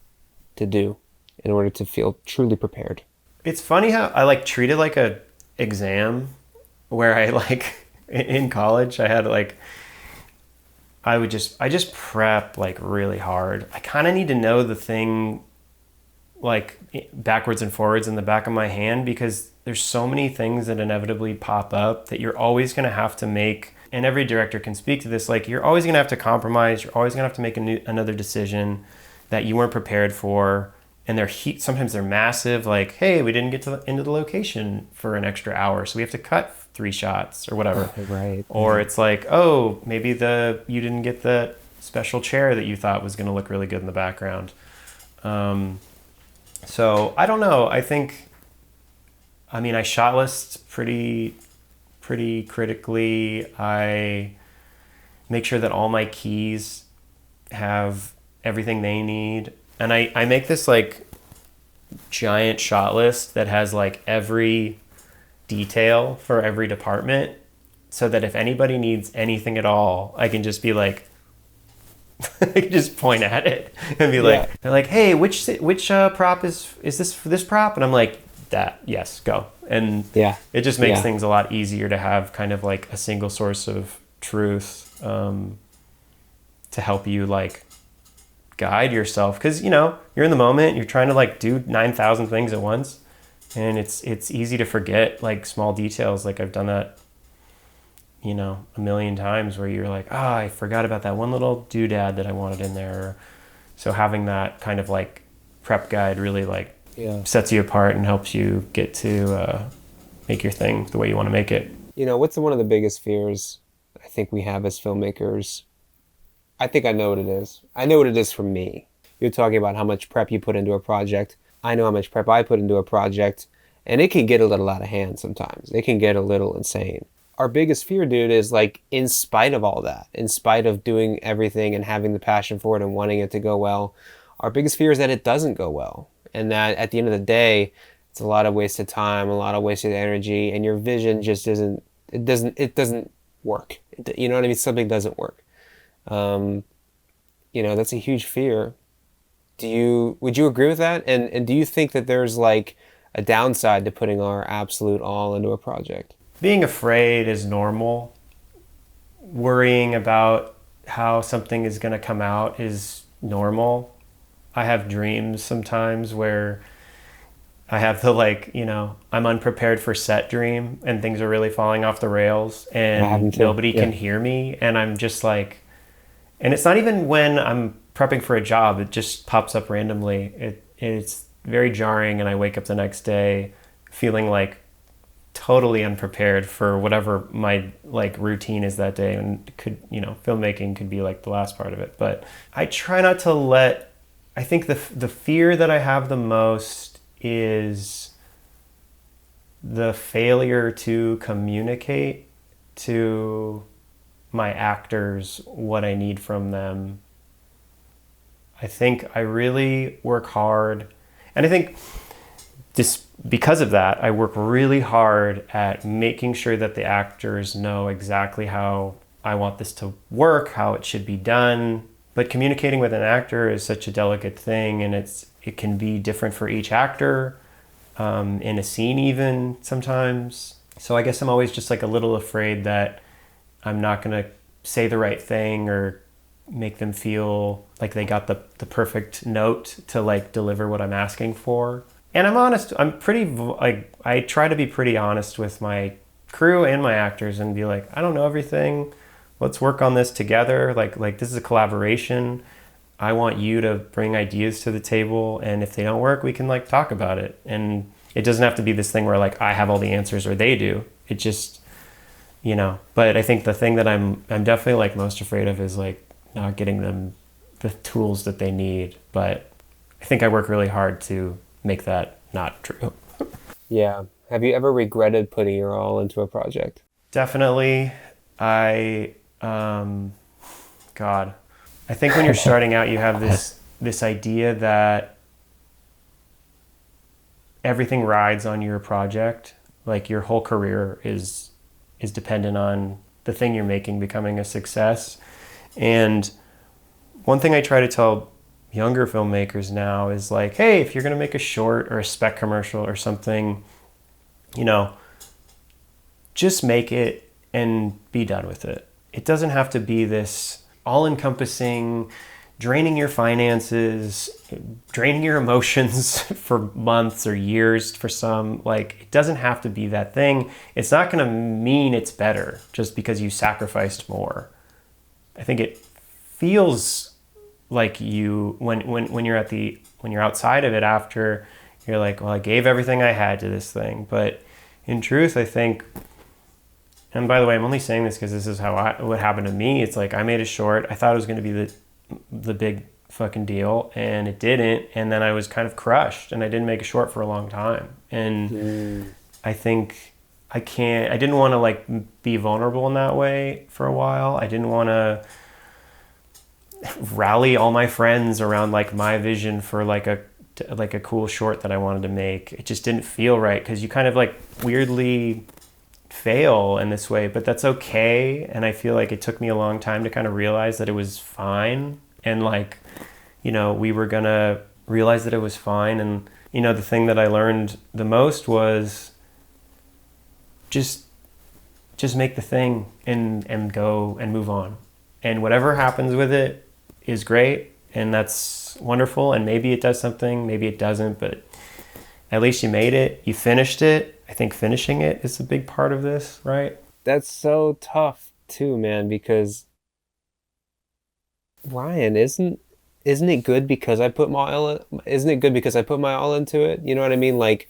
to do in order to feel truly prepared? It's funny how I like treat it like a exam where I like in college I had like I just prep like really hard. I kind of need to know the thing like backwards and forwards in the back of my hand, because there's so many things that inevitably pop up that you're always going to have to make, and every director can speak to this, like you're always going to have to compromise, you're always going to have to make another decision that you weren't prepared for, and sometimes they're massive, like, hey, we didn't get into the location for an extra hour, so we have to cut 3 shots or whatever. Right. Or it's like, oh, maybe you didn't get the special chair that you thought was going to look really good in the background. So I don't know. I shot list pretty critically. I make sure that all my keys have everything they need. And I make this like giant shot list that has like every detail for every department, so that if anybody needs anything at all, I can just be like, I can just point at it and be like, they're like, hey, which prop is this for this prop? And I'm like, that, yes, go. And it just makes things a lot easier to have kind of like a single source of truth to help you like guide yourself, because you know you're in the moment, you're trying to like do 9,000 things at once, and it's easy to forget like small details. Like I've done that, you know, a million times, where you're like, I forgot about that one little doodad that I wanted in there. So having that kind of like prep guide really like sets you apart and helps you get to make your thing the way you want to make it. You know, what's one of the biggest fears I think we have as filmmakers? I think I know what it is. I know what it is for me. You're talking about how much prep you put into a project. I know how much prep I put into a project, and it can get a little out of hand sometimes. It can get a little insane. Our biggest fear, dude, is like, in spite of all that, in spite of doing everything and having the passion for it and wanting it to go well, our biggest fear is that it doesn't go well. And that at the end of the day, it's a lot of wasted time, a lot of wasted energy, and your vision just it doesn't work. You know what I mean? Something doesn't work. You know, that's a huge fear. Would you agree with that? And do you think that there's like a downside to putting our absolute all into a project? Being afraid is normal. Worrying about how something is going to come out is normal. I have dreams sometimes where I have the like, you know, I'm unprepared for set dream and things are really falling off the rails and nobody can hear me. And I'm just like, and it's not even when I'm prepping for a job, it just pops up randomly. It's very jarring, and I wake up the next day feeling like totally unprepared for whatever my like routine is that day. And could, you know, filmmaking could be like the last part of it. But I try not to let, I think the fear that I have the most is the failure to communicate to my actors what I need from them. I think I really work hard, and I think because of that, I work really hard at making sure that the actors know exactly how I want this to work, how it should be done. But communicating with an actor is such a delicate thing, and it can be different for each actor, in a scene even sometimes. So I guess I'm always just like a little afraid that I'm not going to say the right thing or make them feel like they got the perfect note to like deliver what I'm asking for. And I'm honest, I'm pretty, like, I try to be pretty honest with my crew and my actors and be like, I don't know everything. Let's work on this together. Like this is a collaboration. I want you to bring ideas to the table, and if they don't work, we can like talk about it. And it doesn't have to be this thing where like I have all the answers or they do. It just, you know. But I think the thing that I'm definitely like most afraid of is like not getting them the tools that they need. But I think I work really hard to make that not true. Yeah. Have you ever regretted putting your all into a project? Definitely. God, I think when you're starting out, you have this idea that everything rides on your project. Like your whole career is dependent on the thing you're making becoming a success. And one thing I try to tell younger filmmakers now is like, hey, if you're going to make a short or a spec commercial or something, you know, just make it and be done with it. It doesn't have to be this all-encompassing, draining your finances, draining your emotions for months or years for some. Like, it doesn't have to be that thing. It's not going to mean it's better just because you sacrificed more. I think it feels like you, when you're outside of it after, you're like, well, I gave everything I had to this thing. But in truth, I think, and by the way, I'm only saying this because this is what happened to me. It's like I made a short. I thought it was going to be the big fucking deal, and it didn't. And then I was kind of crushed, and I didn't make a short for a long time. And I think I didn't want to like be vulnerable in that way for a while. I didn't want to rally all my friends around like my vision for like a like a cool short that I wanted to make. It just didn't feel right because you kind of like weirdly fail in this way, but that's okay. And I feel like it took me a long time to kind of realize that it was fine. And like, you know, we were gonna realize that it was fine. And, you know, the thing that I learned the most was just make the thing and go and move on. And whatever happens with it is great. And that's wonderful. And maybe it does something, maybe it doesn't, but at least you made it. You finished it. I think finishing it is a big part of this, right? That's so tough too, man, because Ryan, isn't it good because I put my all isn't it good because I put my all into it? You know what I mean? Like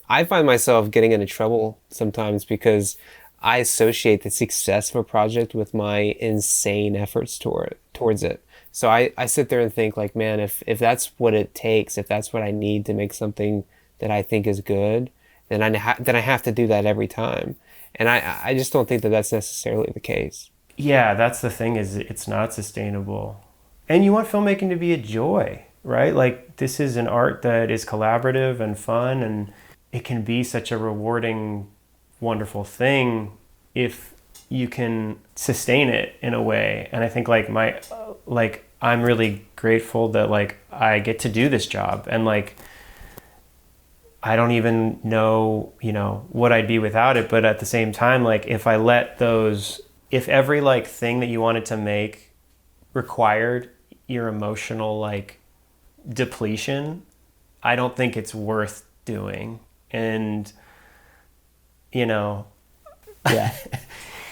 I find myself getting into trouble sometimes because I associate the success of a project with my insane efforts towards it. So I sit there and think like, man, if that's what it takes, if that's what I need to make something that I think is good, then I have to do that every time. And I just don't think that that's necessarily the case. Yeah, that's the thing, is it's not sustainable. And you want filmmaking to be a joy, right? Like this is an art that is collaborative and fun, and it can be such a rewarding, wonderful thing if you can sustain it in a way. And I think like I'm really grateful that like I get to do this job, and like I don't even know, you know, what I'd be without it. But at the same time, like if if every like thing that you wanted to make required your emotional like depletion, I don't think it's worth doing. And, you know, yeah.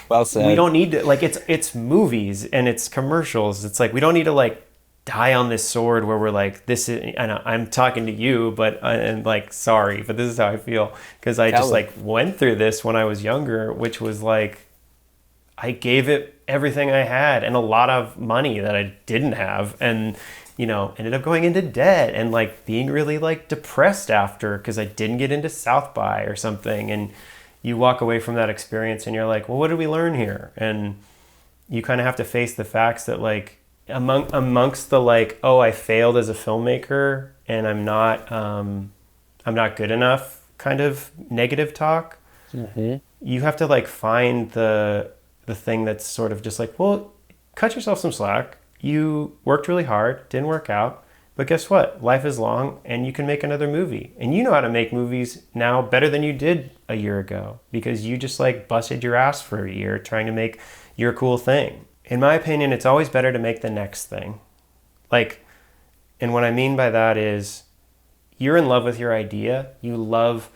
Well said. We don't need to, like, it's movies and it's commercials. It's like, we don't need to like die on this sword where we're like, this is, and I'm talking to you, but, and like, sorry, but this is how I feel. Cause I just like went through this when I was younger, which was like, I gave it everything I had and a lot of money that I didn't have. And, you know, ended up going into debt and like being really like depressed after, cause I didn't get into South by or something. And you walk away from that experience and you're like, well, what did we learn here? And you kind of have to face the facts that like amongst the like, oh, I failed as a filmmaker and I'm not good enough kind of negative talk. Mm-hmm. You have to like find the thing that's sort of just like, well, cut yourself some slack. You worked really hard, didn't work out. But guess what? Life is long and you can make another movie. And you know how to make movies now better than you did a year ago because you just like busted your ass for a year trying to make your cool thing. In my opinion, it's always better to make the next thing. Like, and what I mean by that is you're in love with your idea. You love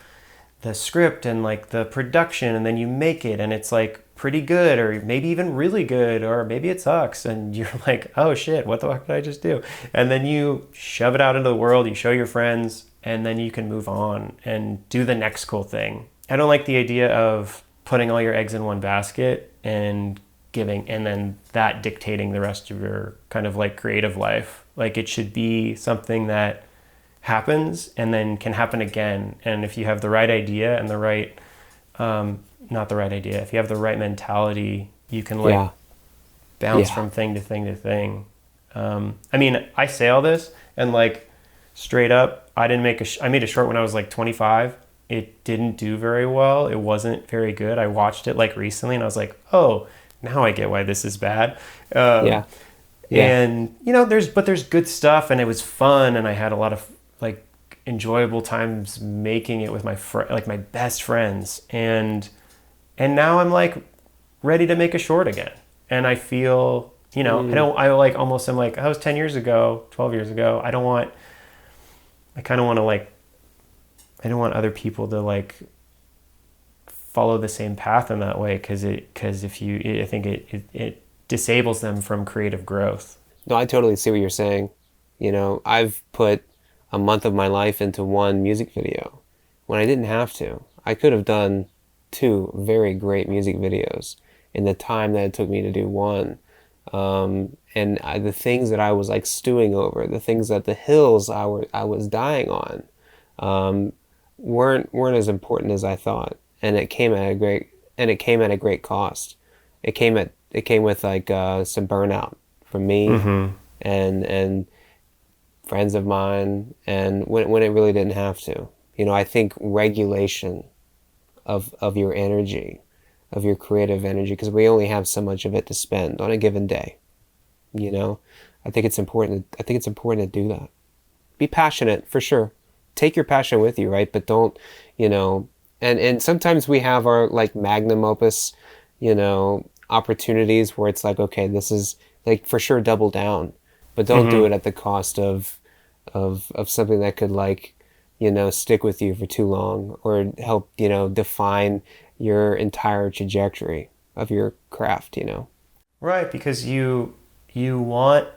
the script and like the production, and then you make it and it's like pretty good or maybe even really good, or maybe it sucks and you're like, oh shit, what the fuck did I just do? And then you shove it out into the world, you show your friends, and then you can move on and do the next cool thing. I don't like the idea of putting all your eggs in one basket and then that dictating the rest of your kind of like creative life. Like it should be something that happens and then can happen again. And if you have the right idea and the right, not the right idea, if you have the right mentality, you can like bounce from thing to thing to thing. I mean, I say all this and like straight up, I made a short when I was like 25. It didn't do very well. It wasn't very good. I watched it like recently and I was like, oh, now I get why this is bad. And you know, there's good stuff and it was fun and I had a lot of like enjoyable times making it with my best friends. And now I'm like ready to make a short again. And I feel, you know, I'm like, that was 10 years ago, 12 years ago. I don't want other people to like follow the same path in that way. I think it disables them from creative growth. No, I totally see what you're saying. You know, I've put a month of my life into one music video when I didn't have to. I could have done 2 very great music videos in the time that it took me to do one. The things that I was like stewing over, the things that the hills I was dying on, weren't as important as I thought. And it came at a great cost. It came with like some burnout from me, and friends of mine, and when it really didn't have to. I think regulation of your energy, of your creative energy, because we only have so much of it to spend on a given day. I think it's important. I think it's important to do that. Be passionate for sure. Take your passion with you, right? But don't, and sometimes we have our like magnum opus, opportunities where it's like, okay, this is like for sure double down, but don't do it at the cost of something that could like, stick with you for too long or help, define your entire trajectory of your craft, Right, because you want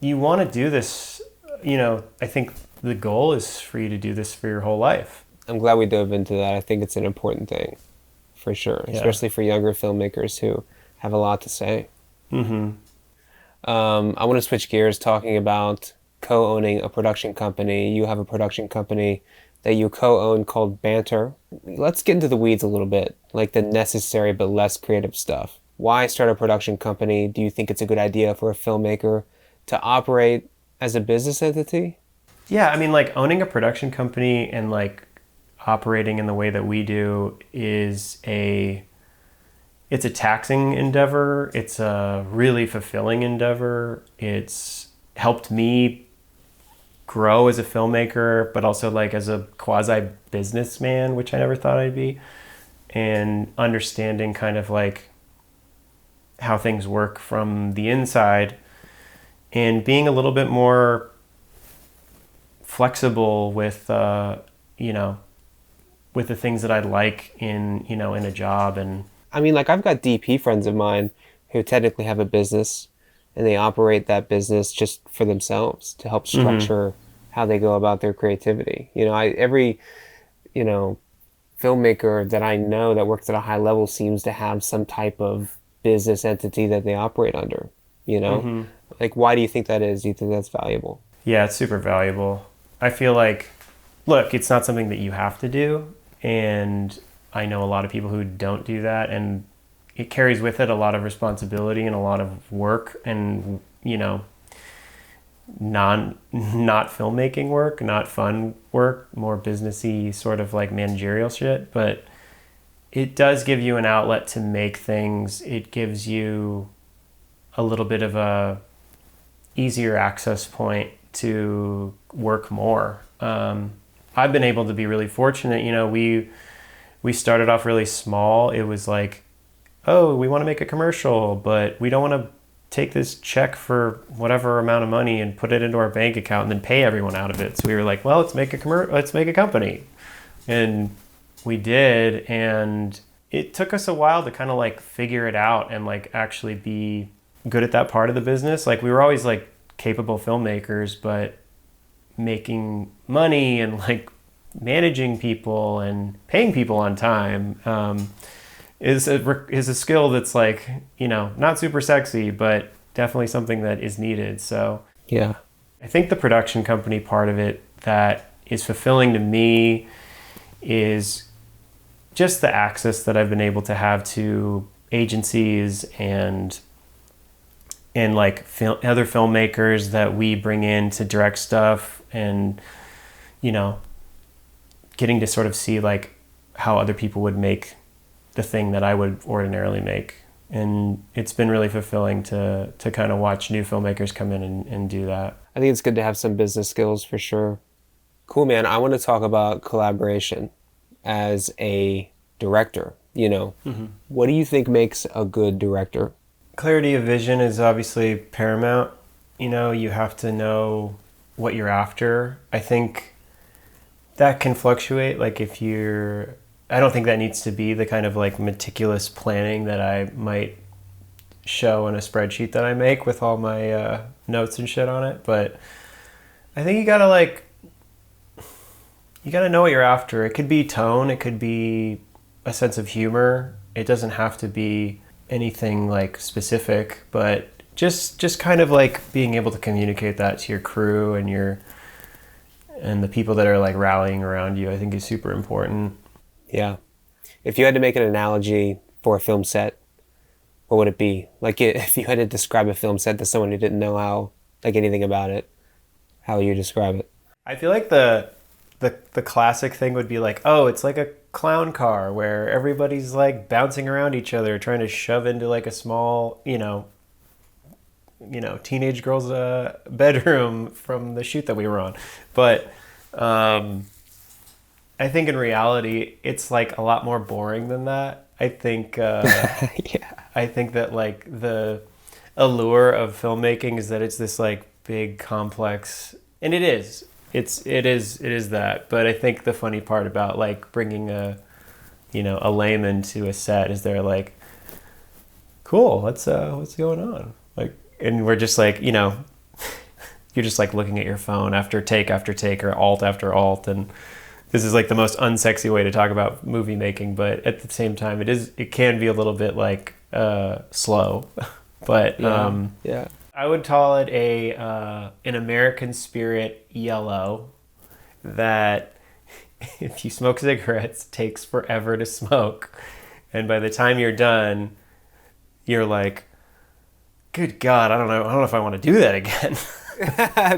to do this, I think the goal is for you to do this for your whole life. I'm glad we dove into that. I think it's an important thing, for sure, especially for younger filmmakers who have a lot to say. I want to switch gears talking about co-owning a production company. You have a production company that you co-own called Banter. Let's get into the weeds a little bit, like the necessary but less creative stuff. Why start a production company? Do you think it's a good idea for a filmmaker to operate as a business entity? Yeah, I mean, like owning a production company and like operating in the way that we do it's a taxing endeavor. It's a really fulfilling endeavor. It's helped me grow as a filmmaker, but also like as a quasi businessman, which I never thought I'd be, and understanding kind of like how things work from the inside and being a little bit more flexible with, with the things that I'd like in a job. And I mean, like I've got DP friends of mine who technically have a business and they operate that business just for themselves to help structure how they go about their creativity. Every filmmaker that I know that works at a high level seems to have some type of business entity that they operate under, Like, why do you think that is? Do you think that's valuable? Yeah, it's super valuable. I feel like, look, it's not something that you have to do. And I know a lot of people who don't do that. And it carries with it a lot of responsibility and a lot of work and, not filmmaking work, not fun work, more businessy sort of like managerial shit. But it does give you an outlet to make things. It gives you a little bit of a easier access point to work more. I've been able to be really fortunate. We started off really small. It was like, oh, we want to make a commercial, but we don't want to take this check for whatever amount of money and put it into our bank account and then pay everyone out of it. So we were like, well, let's make a company. And we did. And it took us a while to kind of like figure it out and like actually be good at that part of the business. Like we were always like capable filmmakers, but making money and like managing people and paying people on time is a skill that's like, not super sexy, but definitely something that is needed. So yeah, I think the production company part of it that is fulfilling to me is just the access that I've been able to have to agencies and like other filmmakers that we bring in to direct stuff, and getting to sort of see like how other people would make the thing that I would ordinarily make. And it's been really fulfilling to kind of watch new filmmakers come in and do that. I think it's good to have some business skills for sure. Cool, man. I want to talk about collaboration as a director. What do you think makes a good director? Clarity of vision is obviously paramount. You have to know what you're after. I think that can fluctuate. Like I don't think that needs to be the kind of like meticulous planning that I might show in a spreadsheet that I make with all my notes and shit on it. But I think you gotta know what you're after. It could be tone. It could be a sense of humor. It doesn't have to be anything like specific, but just kind of like being able to communicate that to your crew and the people that are like rallying around you, I think is super important. Yeah. If you had to make an analogy for a film set, what would it be? Like if you had to describe a film set to someone who didn't know anything about it, How you describe it? I feel like the classic thing would be like, oh, it's like a clown car where everybody's like bouncing around each other, trying to shove into like a small, teenage girl's bedroom from the shoot that we were on. But I think in reality, it's like a lot more boring than that. I think, Yeah. I think that like the allure of filmmaking is that it's this like big complex, and it is. It is that. But I think the funny part about like bringing a layman to a set is they're like, cool, what's going on? Like, and we're just like, you're just like looking at your phone after take or alt after alt, and this is like the most unsexy way to talk about movie making, but at the same time it can be a little bit like slow. But Yeah. I would call it an American spirit yellow that if you smoke cigarettes takes forever to smoke, and by the time you're done you're like, good God, I don't know if I want to do that again.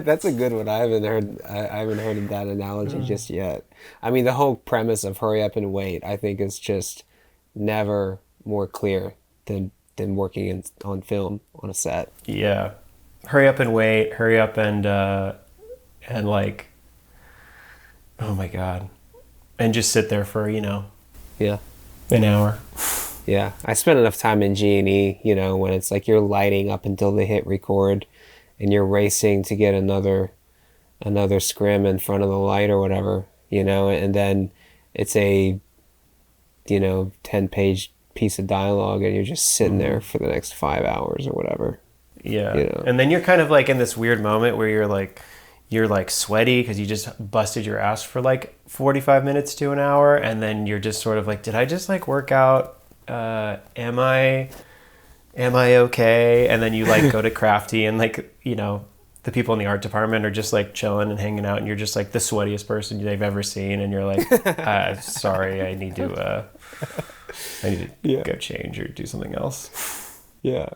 That's a good one. I haven't heard of that analogy just yet. I mean, the whole premise of hurry up and wait, I think, is just never more clear than working on film on a set. Yeah. Hurry up and wait, hurry up and like, oh my God. And just sit there for, Yeah. an hour. Yeah. I spent enough time in G&E, when it's like you're lighting up until they hit record and you're racing to get another scrim in front of the light or whatever, and then it's a 10-page piece of dialogue and you're just sitting there for the next 5 hours or whatever. Yeah. And then you're kind of like in this weird moment where you're like sweaty because you just busted your ass for like 45 minutes to an hour, and then you're just sort of like, did I just like work out? Am I okay? And then you like go to Crafty and like, the people in the art department are just like chilling and hanging out, and you're just like the sweatiest person they've ever seen, and you're like, sorry, I need to go change or do something else. Yeah.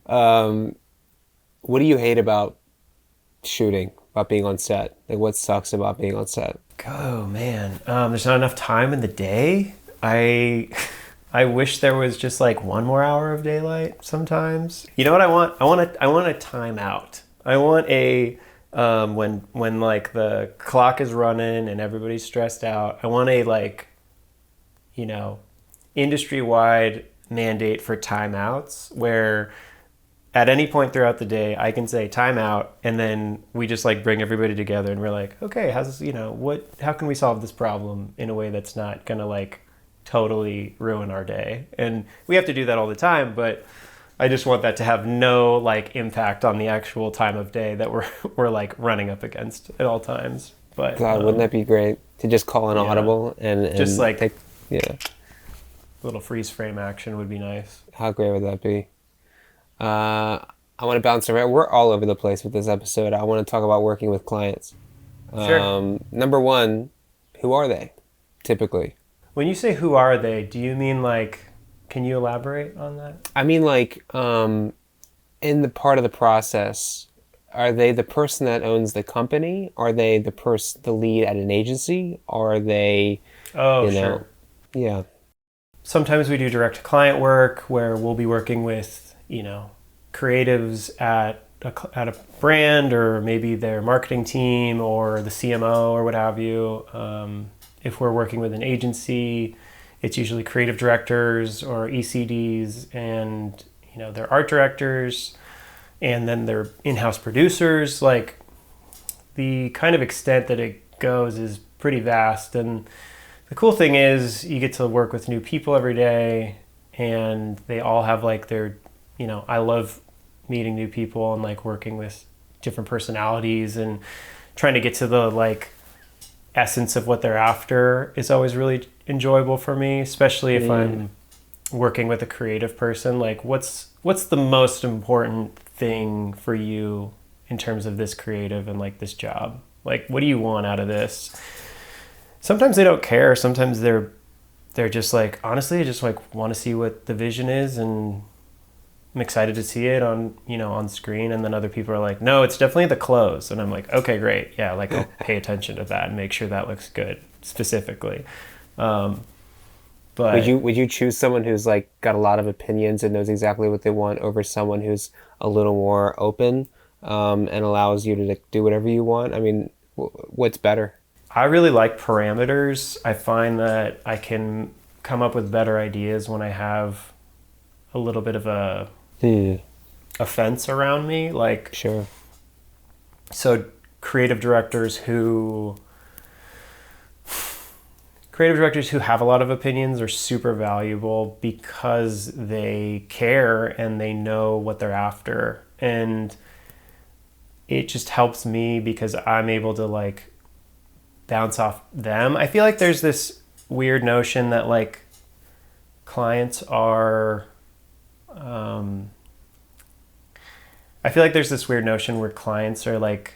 What do you hate about shooting, about being on set? Like, what sucks about being on set? Oh man, there's not enough time in the day. I wish there was just like one more hour of daylight sometimes. You know what I want? I want a timeout. I want a when like the clock is running and everybody's stressed out. I want a like, industry-wide mandate for timeouts where at any point throughout the day I can say timeout, and then we just like bring everybody together and we're like, okay, how can we solve this problem in a way that's not gonna like totally ruin our day? And we have to do that all the time, but I just want that to have no like impact on the actual time of day that we're like running up against at all times. But God, wouldn't that be great to just call an audible and just like take, a little freeze frame action would be nice. How great would that be? I want to bounce around. We're all over the place with this episode. I want to talk about working with clients. Sure. Number one, who are they typically? When you say who are they, do you mean like, can you elaborate on that? I mean, like, in the part of the process, are they the person that owns the company? Are they the lead at an agency? Are they, Sure. Yeah. Sometimes we do direct client work where we'll be working with, creatives at a brand, or maybe their marketing team or the CMO or what have you. If we're working with an agency, it's usually creative directors or ECDs and, their art directors, and then their in-house producers. Like, the kind of extent that it goes is pretty vast. And the cool thing is you get to work with new people every day, and they all have like their, I love meeting new people and like working with different personalities and trying to get to the like essence of what they're after is always really enjoyable for me, especially if I'm working with a creative person. Like, what's the most important thing for you in terms of this creative and like this job? Like, what do you want out of this? Sometimes they don't care. Sometimes they're just like, honestly, I just like want to see what the vision is, and I'm excited to see it on, on screen. And then other people are like, no, it's definitely the clothes. And I'm like, okay, great. Yeah. Like I'll pay attention to that and make sure that looks good specifically. But would you choose someone who's like got a lot of opinions and knows exactly what they want over someone who's a little more open, and allows you to like, do whatever you want? I mean, what's better? I really like parameters. I find that I can come up with better ideas when I have a little bit of a fence around me. Like, sure. So creative directors who have a lot of opinions are super valuable because they care and they know what they're after. And it just helps me because I'm able to like bounce off them. I feel like there's this weird notion that like clients are I feel like there's this weird notion where clients are like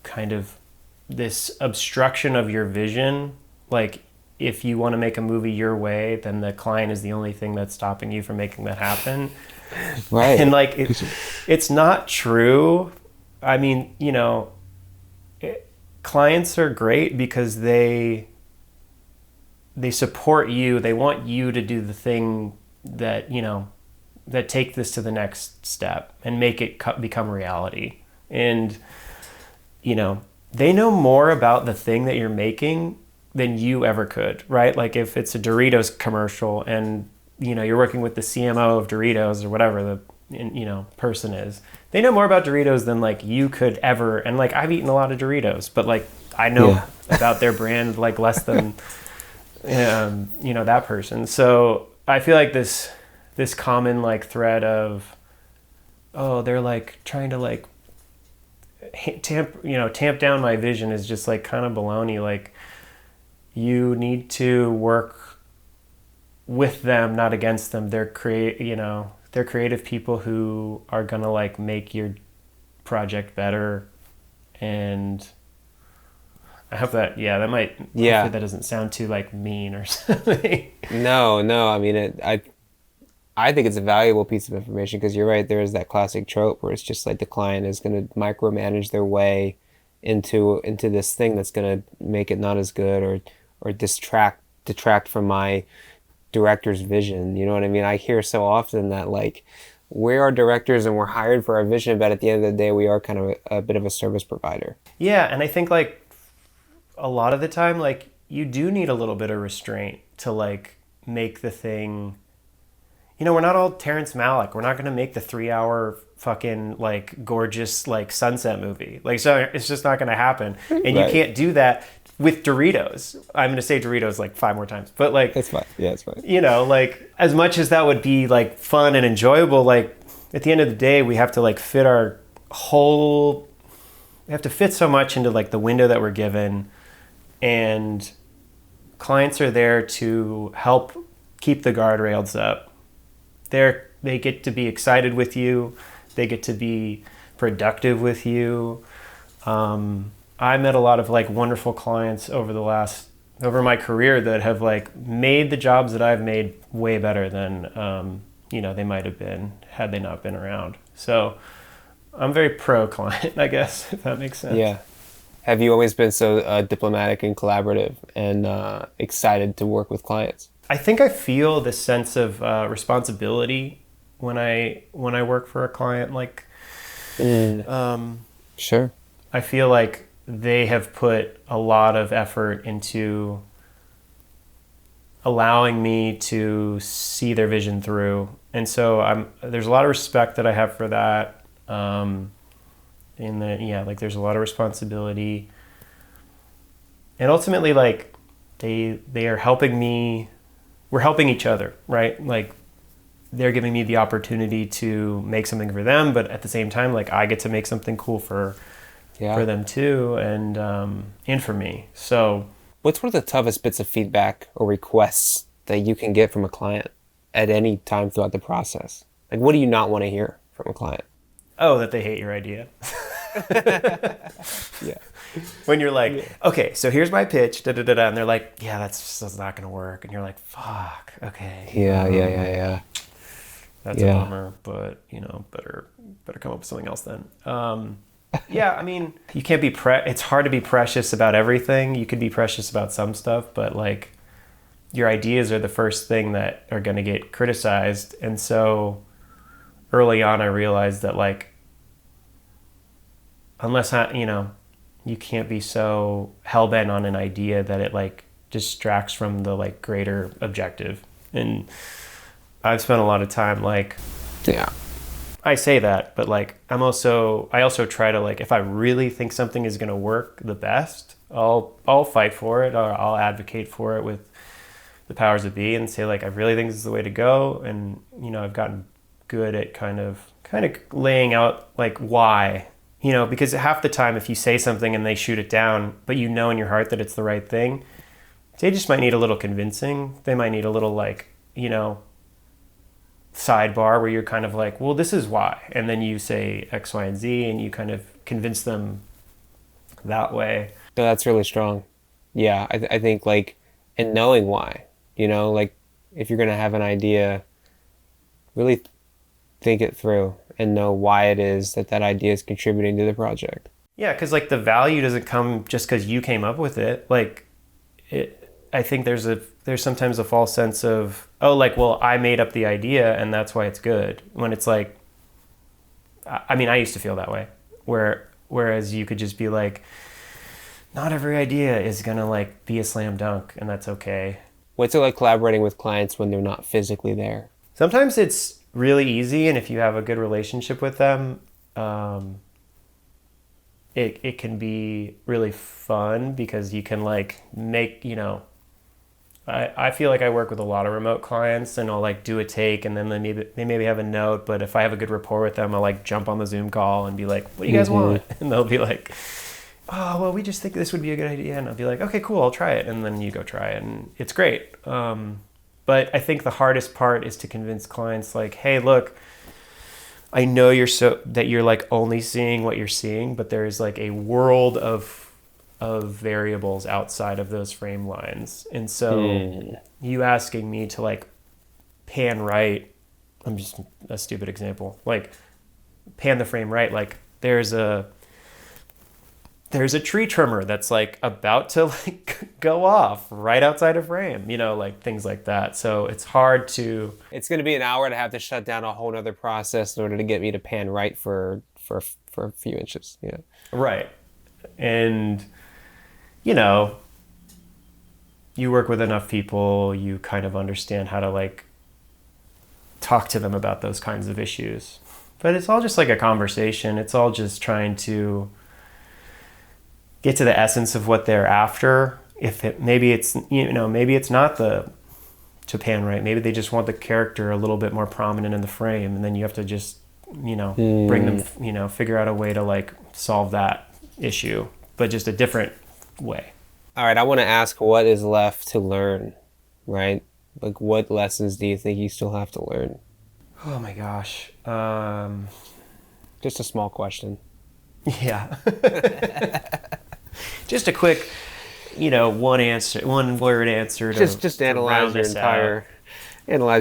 kind of this obstruction of your vision. Like if you want to make a movie your way, then the client is the only thing that's stopping you from making that happen. Right. And like it's not true. I mean, clients are great because they support you. They want you to do the thing that, that take this to the next step and make it become reality. And, they know more about the thing that you're making than you ever could, right? Like if it's a Doritos commercial and, you're working with the CMO of Doritos or whatever the, person is, they know more about Doritos than like you could ever. And like, I've eaten a lot of Doritos, but like, I know about their brand, like less than, that person. So I feel like this common like thread of, oh, they're like trying to like tamp down my vision is just like kind of baloney. Like you need to work with them, not against them. They're creative people who are gonna like make your project better. And I hope that, that might, hopefully that doesn't sound too like mean or something. No, I mean, I think it's a valuable piece of information because you're right. There is that classic trope where it's just like the client is going to micromanage their way into this thing that's going to make it not as good or detract from my director's vision. You know what I mean? I hear so often that like we are directors and we're hired for our vision, but at the end of the day, we are kind of a bit of a service provider. Yeah, and I think like a lot of the time, like you do need a little bit of restraint to like make the thing. We're not all Terrence Malick. We're not going to make the 3-hour fucking like gorgeous like sunset movie. Like, so it's just not going to happen. And right. You can't do that with Doritos. I'm going to say Doritos like 5 more times, but like, it's fine. Yeah, it's fine. Like as much as that would be like fun and enjoyable, like at the end of the day, we have to like fit we have to fit so much into like the window that we're given, and clients are there to help keep the guardrails up. They get to be excited with you. They get to be productive with you. I met a lot of like wonderful clients over my career that have like made the jobs that I've made way better than, they might have been had they not been around. So I'm very pro client, I guess, if that makes sense. Yeah. Have you always been so diplomatic and collaborative and excited to work with clients? I think I feel this sense of responsibility when I work for a client. Like, sure. I feel like they have put a lot of effort into allowing me to see their vision through, and so there's a lot of respect that I have for that. There's a lot of responsibility, and ultimately, like they are helping me. We're helping each other, right? Like they're giving me the opportunity to make something for them, but at the same time, like I get to make something cool for them too, and for me. So what's one of the toughest bits of feedback or requests that you can get from a client at any time throughout the process? Like, what do you not want to hear from a client? Oh, that they hate your idea. Yeah. When you're like, okay, so here's my pitch, and they're like, yeah, that's not going to work. And you're like, fuck, okay. Yeah. That's a bummer, but better come up with something else then. Yeah, I mean, you can't be it's hard to be precious about everything. You could be precious about some stuff, but like your ideas are the first thing that are going to get criticized. And so early on I realized that like unless you can't be so hell-bent on an idea that it like distracts from the like greater objective. And I've spent a lot of time like, Yeah. I say that, but like I also try to like, if I really think something is going to work the best, I'll fight for it, or I'll advocate for it with the powers that be and say like, I really think this is the way to go. And I've gotten good at kind of laying out like why, because half the time if you say something and they shoot it down, but in your heart that it's the right thing, they just might need a little convincing. They might need a little like, sidebar where you're kind of like, well, this is why. And then you say X, Y, and Z, and you kind of convince them that way. No, that's really strong. Yeah, I think like, and knowing why, like if you're going to have an idea, really think it through and know why it is that idea is contributing to the project. Yeah, because like the value doesn't come just because you came up with it. Like, I think there's sometimes a false sense of, oh, like, well, I made up the idea and that's why it's good. When it's like, I mean, I used to feel that way. Whereas you could just be like, not every idea is gonna like be a slam dunk, and that's okay. What's it like collaborating with clients when they're not physically there? Sometimes it's really easy, and if you have a good relationship with them, it can be really fun because you can like make, I feel like I work with a lot of remote clients, and I'll like do a take and then they maybe have a note, but if I have a good rapport with them, I'll like jump on the Zoom call and be like, what do you guys want? And they'll be like, oh, well, we just think this would be a good idea. And I'll be like, okay, cool, I'll try it. And then you go try it and it's great. But I think the hardest part is to convince clients like, hey, look, I know you're like only seeing what you're seeing, but there is like a world of variables outside of those frame lines. And so you asking me to like pan right, I'm just a stupid example, like pan the frame right, like there's a tree trimmer that's like about to like go off right outside of frame, like things like that. So it's hard to... It's going to be an hour to have to shut down a whole other process in order to get me to pan right for a few inches. Yeah. Right. And, you work with enough people, you kind of understand how to like talk to them about those kinds of issues. But it's all just like a conversation. It's all just trying to get to the essence of what they're after. Maybe it's not to pan right. Maybe they just want the character a little bit more prominent in the frame, and then you have to just, bring them, figure out a way to like solve that issue, but just a different way. All right, I want to ask what is left to learn, right? Like what lessons do you think you still have to learn? Oh my gosh. Just a small question. Yeah. Just a quick, one word answer to just analyze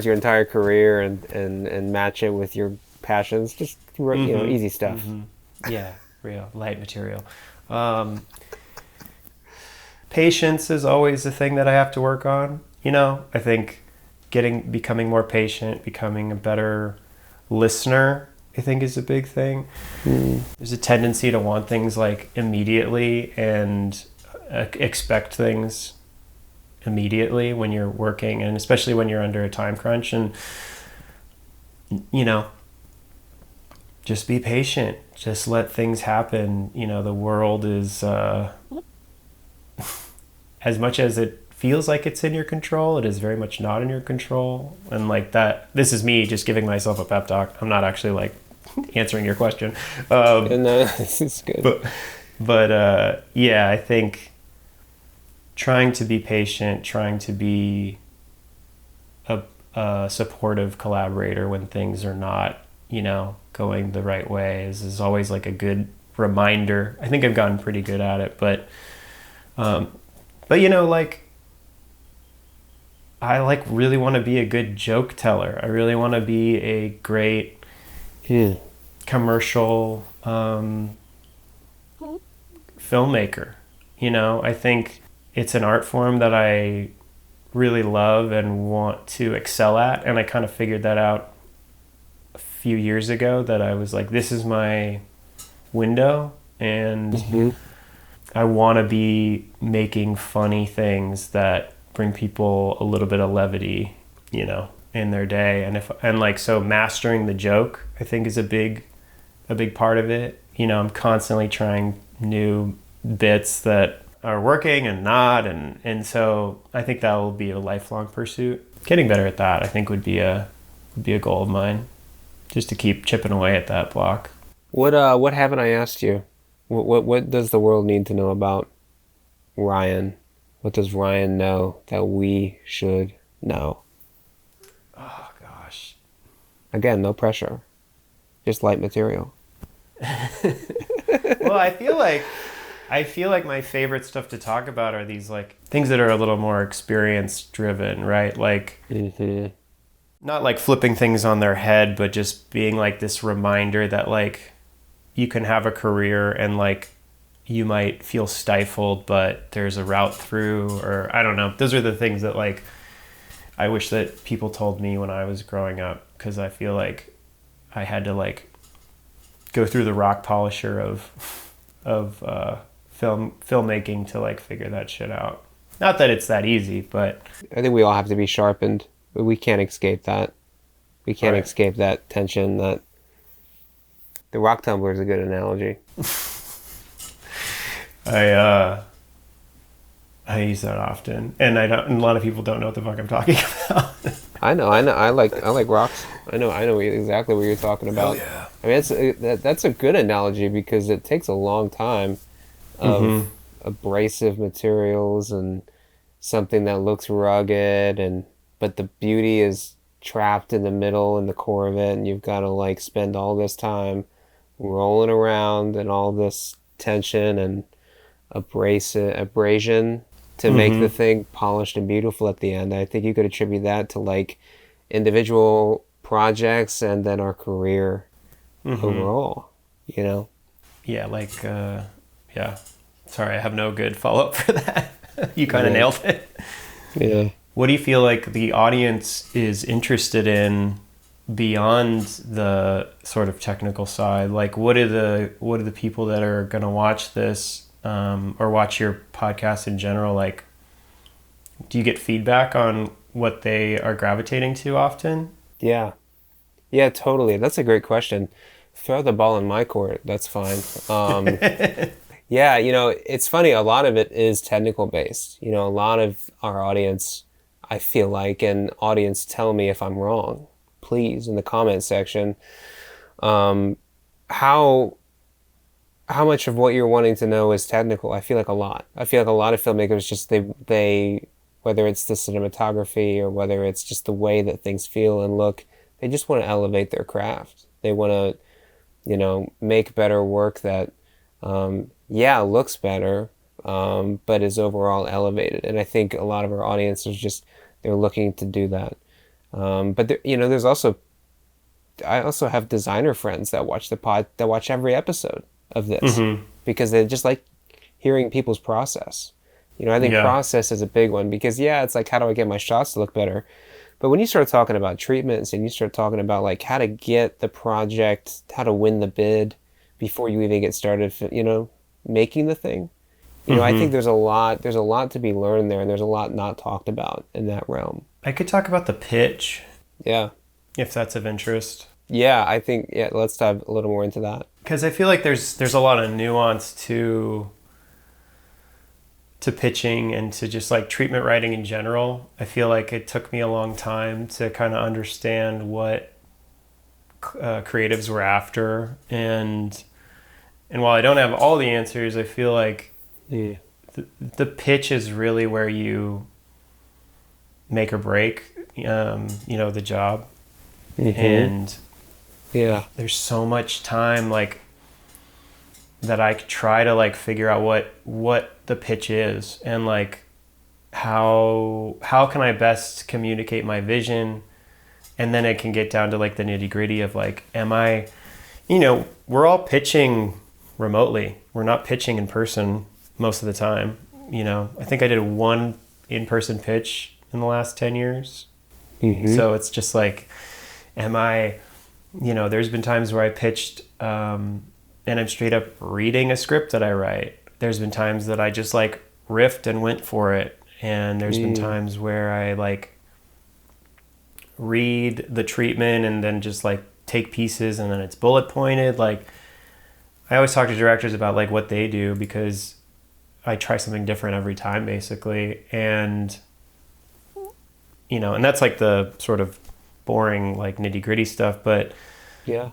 your entire career and match it with your passions. Just easy stuff. Mm-hmm. Yeah, real light material. Patience is always a thing that I have to work on. I think becoming more patient, becoming a better listener, I think is a big thing. There's a tendency to want things like immediately and expect things immediately when you're working, and especially when you're under a time crunch. And just be patient, just let things happen. The world is as much as it feels like it's in your control, it is very much not in your control. And like that, this is me just giving myself a pep talk. I'm not actually like answering your question. No, this is good. But yeah, I think trying to be patient, trying to be a supportive collaborator when things are not, going the right way is always like a good reminder. I think I've gotten pretty good at it, but like I like really want to be a good joke teller. I really want to be a great commercial filmmaker. You know, I think it's an art form that I really love and want to excel at. And I kind of figured that out a few years ago, that I was like, this is my window, and I want to be making funny things that bring people a little bit of levity, you know, in their day. So mastering the joke, I think, is a big part of it. You know, I'm constantly trying new bits that are working and not, and so I think that will be a lifelong pursuit. Getting better at that, I think, would be a goal of mine, just to keep chipping away at that block. What haven't I asked you? What does the world need to know about Ryan? What does Ryan know that we should know? Oh gosh. Again, no pressure. Just light material. Well, I feel like my favorite stuff to talk about are these like things that are a little more experience driven, right? Like not like flipping things on their head, but just being like this reminder that like you can have a career and like you might feel stifled, but there's a route through, or I don't know. Those are the things that like I wish that people told me when I was growing up, because I feel like I had to like go through the rock polisher of filmmaking to like figure that shit out. Not that it's that easy, but I think we all have to be sharpened, but we can't escape that. We can't Right. escape that tension. That the rock tumbler is a good analogy. I use that often, and a lot of people don't know what the fuck I'm talking about. I know. I like rocks. I know exactly what you're talking about. yeah. I mean, that's a good analogy, because it takes a long time of abrasive materials and something that looks rugged, but the beauty is trapped in the middle, in the core of it, and you've got to like spend all this time rolling around and all this tension and abrasion to make the thing polished and beautiful at the end. I think you could attribute that to like individual projects and then our career overall, you know? Yeah, like, yeah. Sorry, I have no good follow-up for that. You kind of nailed it. Yeah. What do you feel like the audience is interested in beyond the sort of technical side? Like, what are the people that are going to watch this, or watch your podcast in general? Like, do you get feedback on what they are gravitating to often? Yeah. Yeah, totally. That's a great question. Throw the ball in my court. That's fine. Yeah, you know, it's funny. A lot of it is technical based. You know, a lot of our audience, I feel like, and audience tell me if I'm wrong, please, in the comment section. How much of what you're wanting to know is technical? I feel like a lot. I feel like a lot of filmmakers just they whether it's the cinematography or whether it's just the way that things feel and look, they just want to elevate their craft. They want to, you know, make better work that, looks better, but is overall elevated. And I think a lot of our audience is just, they're looking to do that. But there, you know, I also have designer friends that watch that watch every episode of this because they just like hearing people's process. You know, I think process is a big one, because it's like, how do I get my shots to look better? But when you start talking about treatments and you start talking about like how to get the project, how to win the bid before you even get started, you know, making the thing, you know, I think there's a lot to be learned there, and there's a lot not talked about in that realm. I could talk about the pitch. Yeah. If that's of interest. Yeah, I think, let's dive a little more into that. Because I feel like there's a lot of nuance to pitching and to just like treatment writing in general. I feel like it took me a long time to kind of understand what creatives were after, and while I don't have all the answers, I feel like the pitch is really where you make or break, you know, the job. And there's so much time like that I try to like figure out what the pitch is, and like how can I best communicate my vision? And then it can get down to like the nitty gritty of like, we're all pitching remotely. We're not pitching in person most of the time. I think I did one in-person pitch in the last 10 years. Mm-hmm. So it's just like, there's been times where I pitched and I'm straight up reading a script that I write. There's been times that I just like riffed and went for it. And there's been times where I like read the treatment and then just like take pieces and then it's bullet pointed. Like I always talk to directors about like what they do because I try something different every time basically. And and that's like the sort of boring like nitty gritty stuff, but yeah,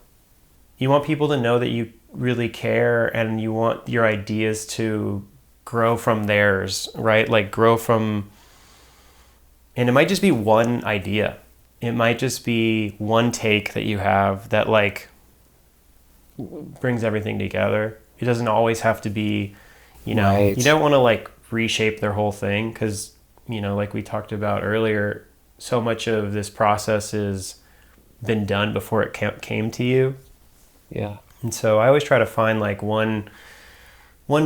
you want people to know that you really care and you want your ideas to grow from theirs, right? Like grow from, and it might just be one idea. It might just be one take that you have that like brings everything together. It doesn't always have to be, right. You don't want to like reshape their whole thing because, like we talked about earlier, so much of this process has been done before it came to you. Yeah. And so I always try to find like one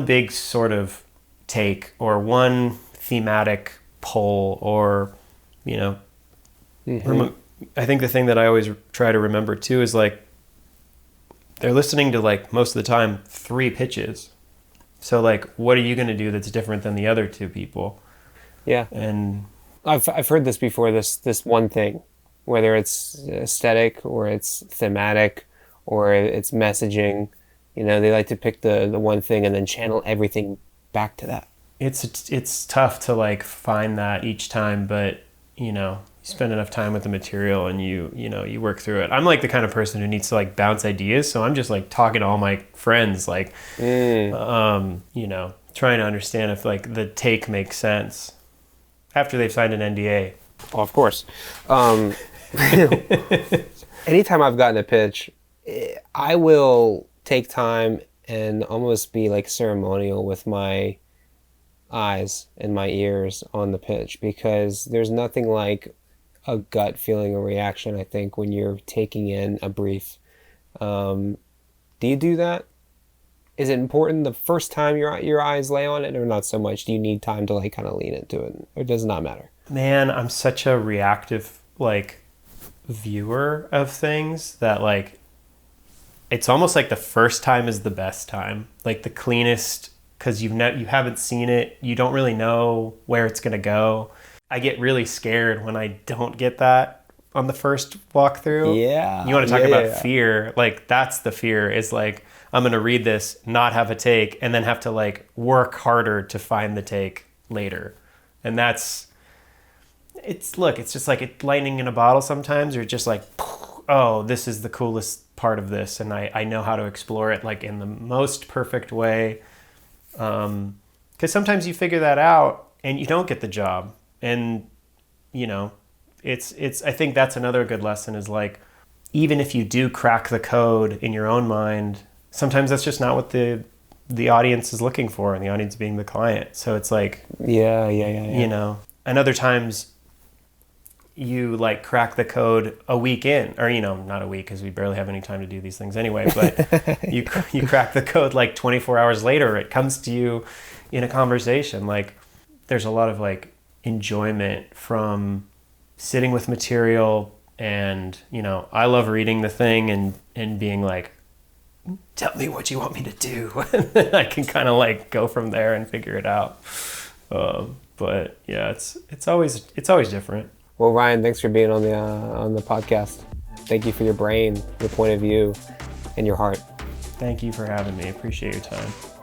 big sort of take or one thematic pull or, Mm-hmm. I think the thing that I always try to remember too is like they're listening to like most of the time 3 pitches. So like, what are you going to do that's different than the other 2 people? Yeah. And I've heard this before, this one thing, whether it's aesthetic or it's thematic or it's messaging, they like to pick the one thing and then channel everything back to that. It's tough to like find that each time, but you spend enough time with the material and you work through it. I'm like the kind of person who needs to like bounce ideas, so I'm just like talking to all my friends, like trying to understand if like the take makes sense after they've signed an NDA. Oh, of course. Anytime I've gotten a pitch, I will take time and almost be like ceremonial with my eyes and my ears on the pitch, because there's nothing like a gut feeling or reaction, I think, when you're taking in a brief. Do you do that? Is it important the first time your eyes lay on it, or not so much? Do you need time to like kind of lean into it, or does it not matter? Man, I'm such a reactive like viewer of things that like it's almost like the first time is the best time, like the cleanest, because you haven't seen it, you don't really know where it's gonna go. I get really scared when I don't get that on the first walkthrough. Yeah. You want to talk about fear? Like that's the fear, is like I'm gonna read this, not have a take, and then have to like work harder to find the take later. And it's just like lightning in a bottle sometimes. You're just like, oh, this is the coolest part of this, and I know how to explore it like in the most perfect way. Because sometimes you figure that out and you don't get the job. And, it's I think that's another good lesson, is like, even if you do crack the code in your own mind, sometimes that's just not what the audience is looking for, and the audience being the client. So it's like, yeah. And other times you like crack the code a week in, or, not a week because we barely have any time to do these things anyway, but you crack the code like 24 hours later, it comes to you in a conversation. Like there's a lot of like enjoyment from sitting with material, and I love reading the thing and being like, tell me what you want me to do. And then I can kind of like go from there and figure it out. But yeah, it's always different. Well, Ryan, thanks for being on the podcast. Thank you for your brain, your point of view, and your heart. Thank you for having me. Appreciate your time.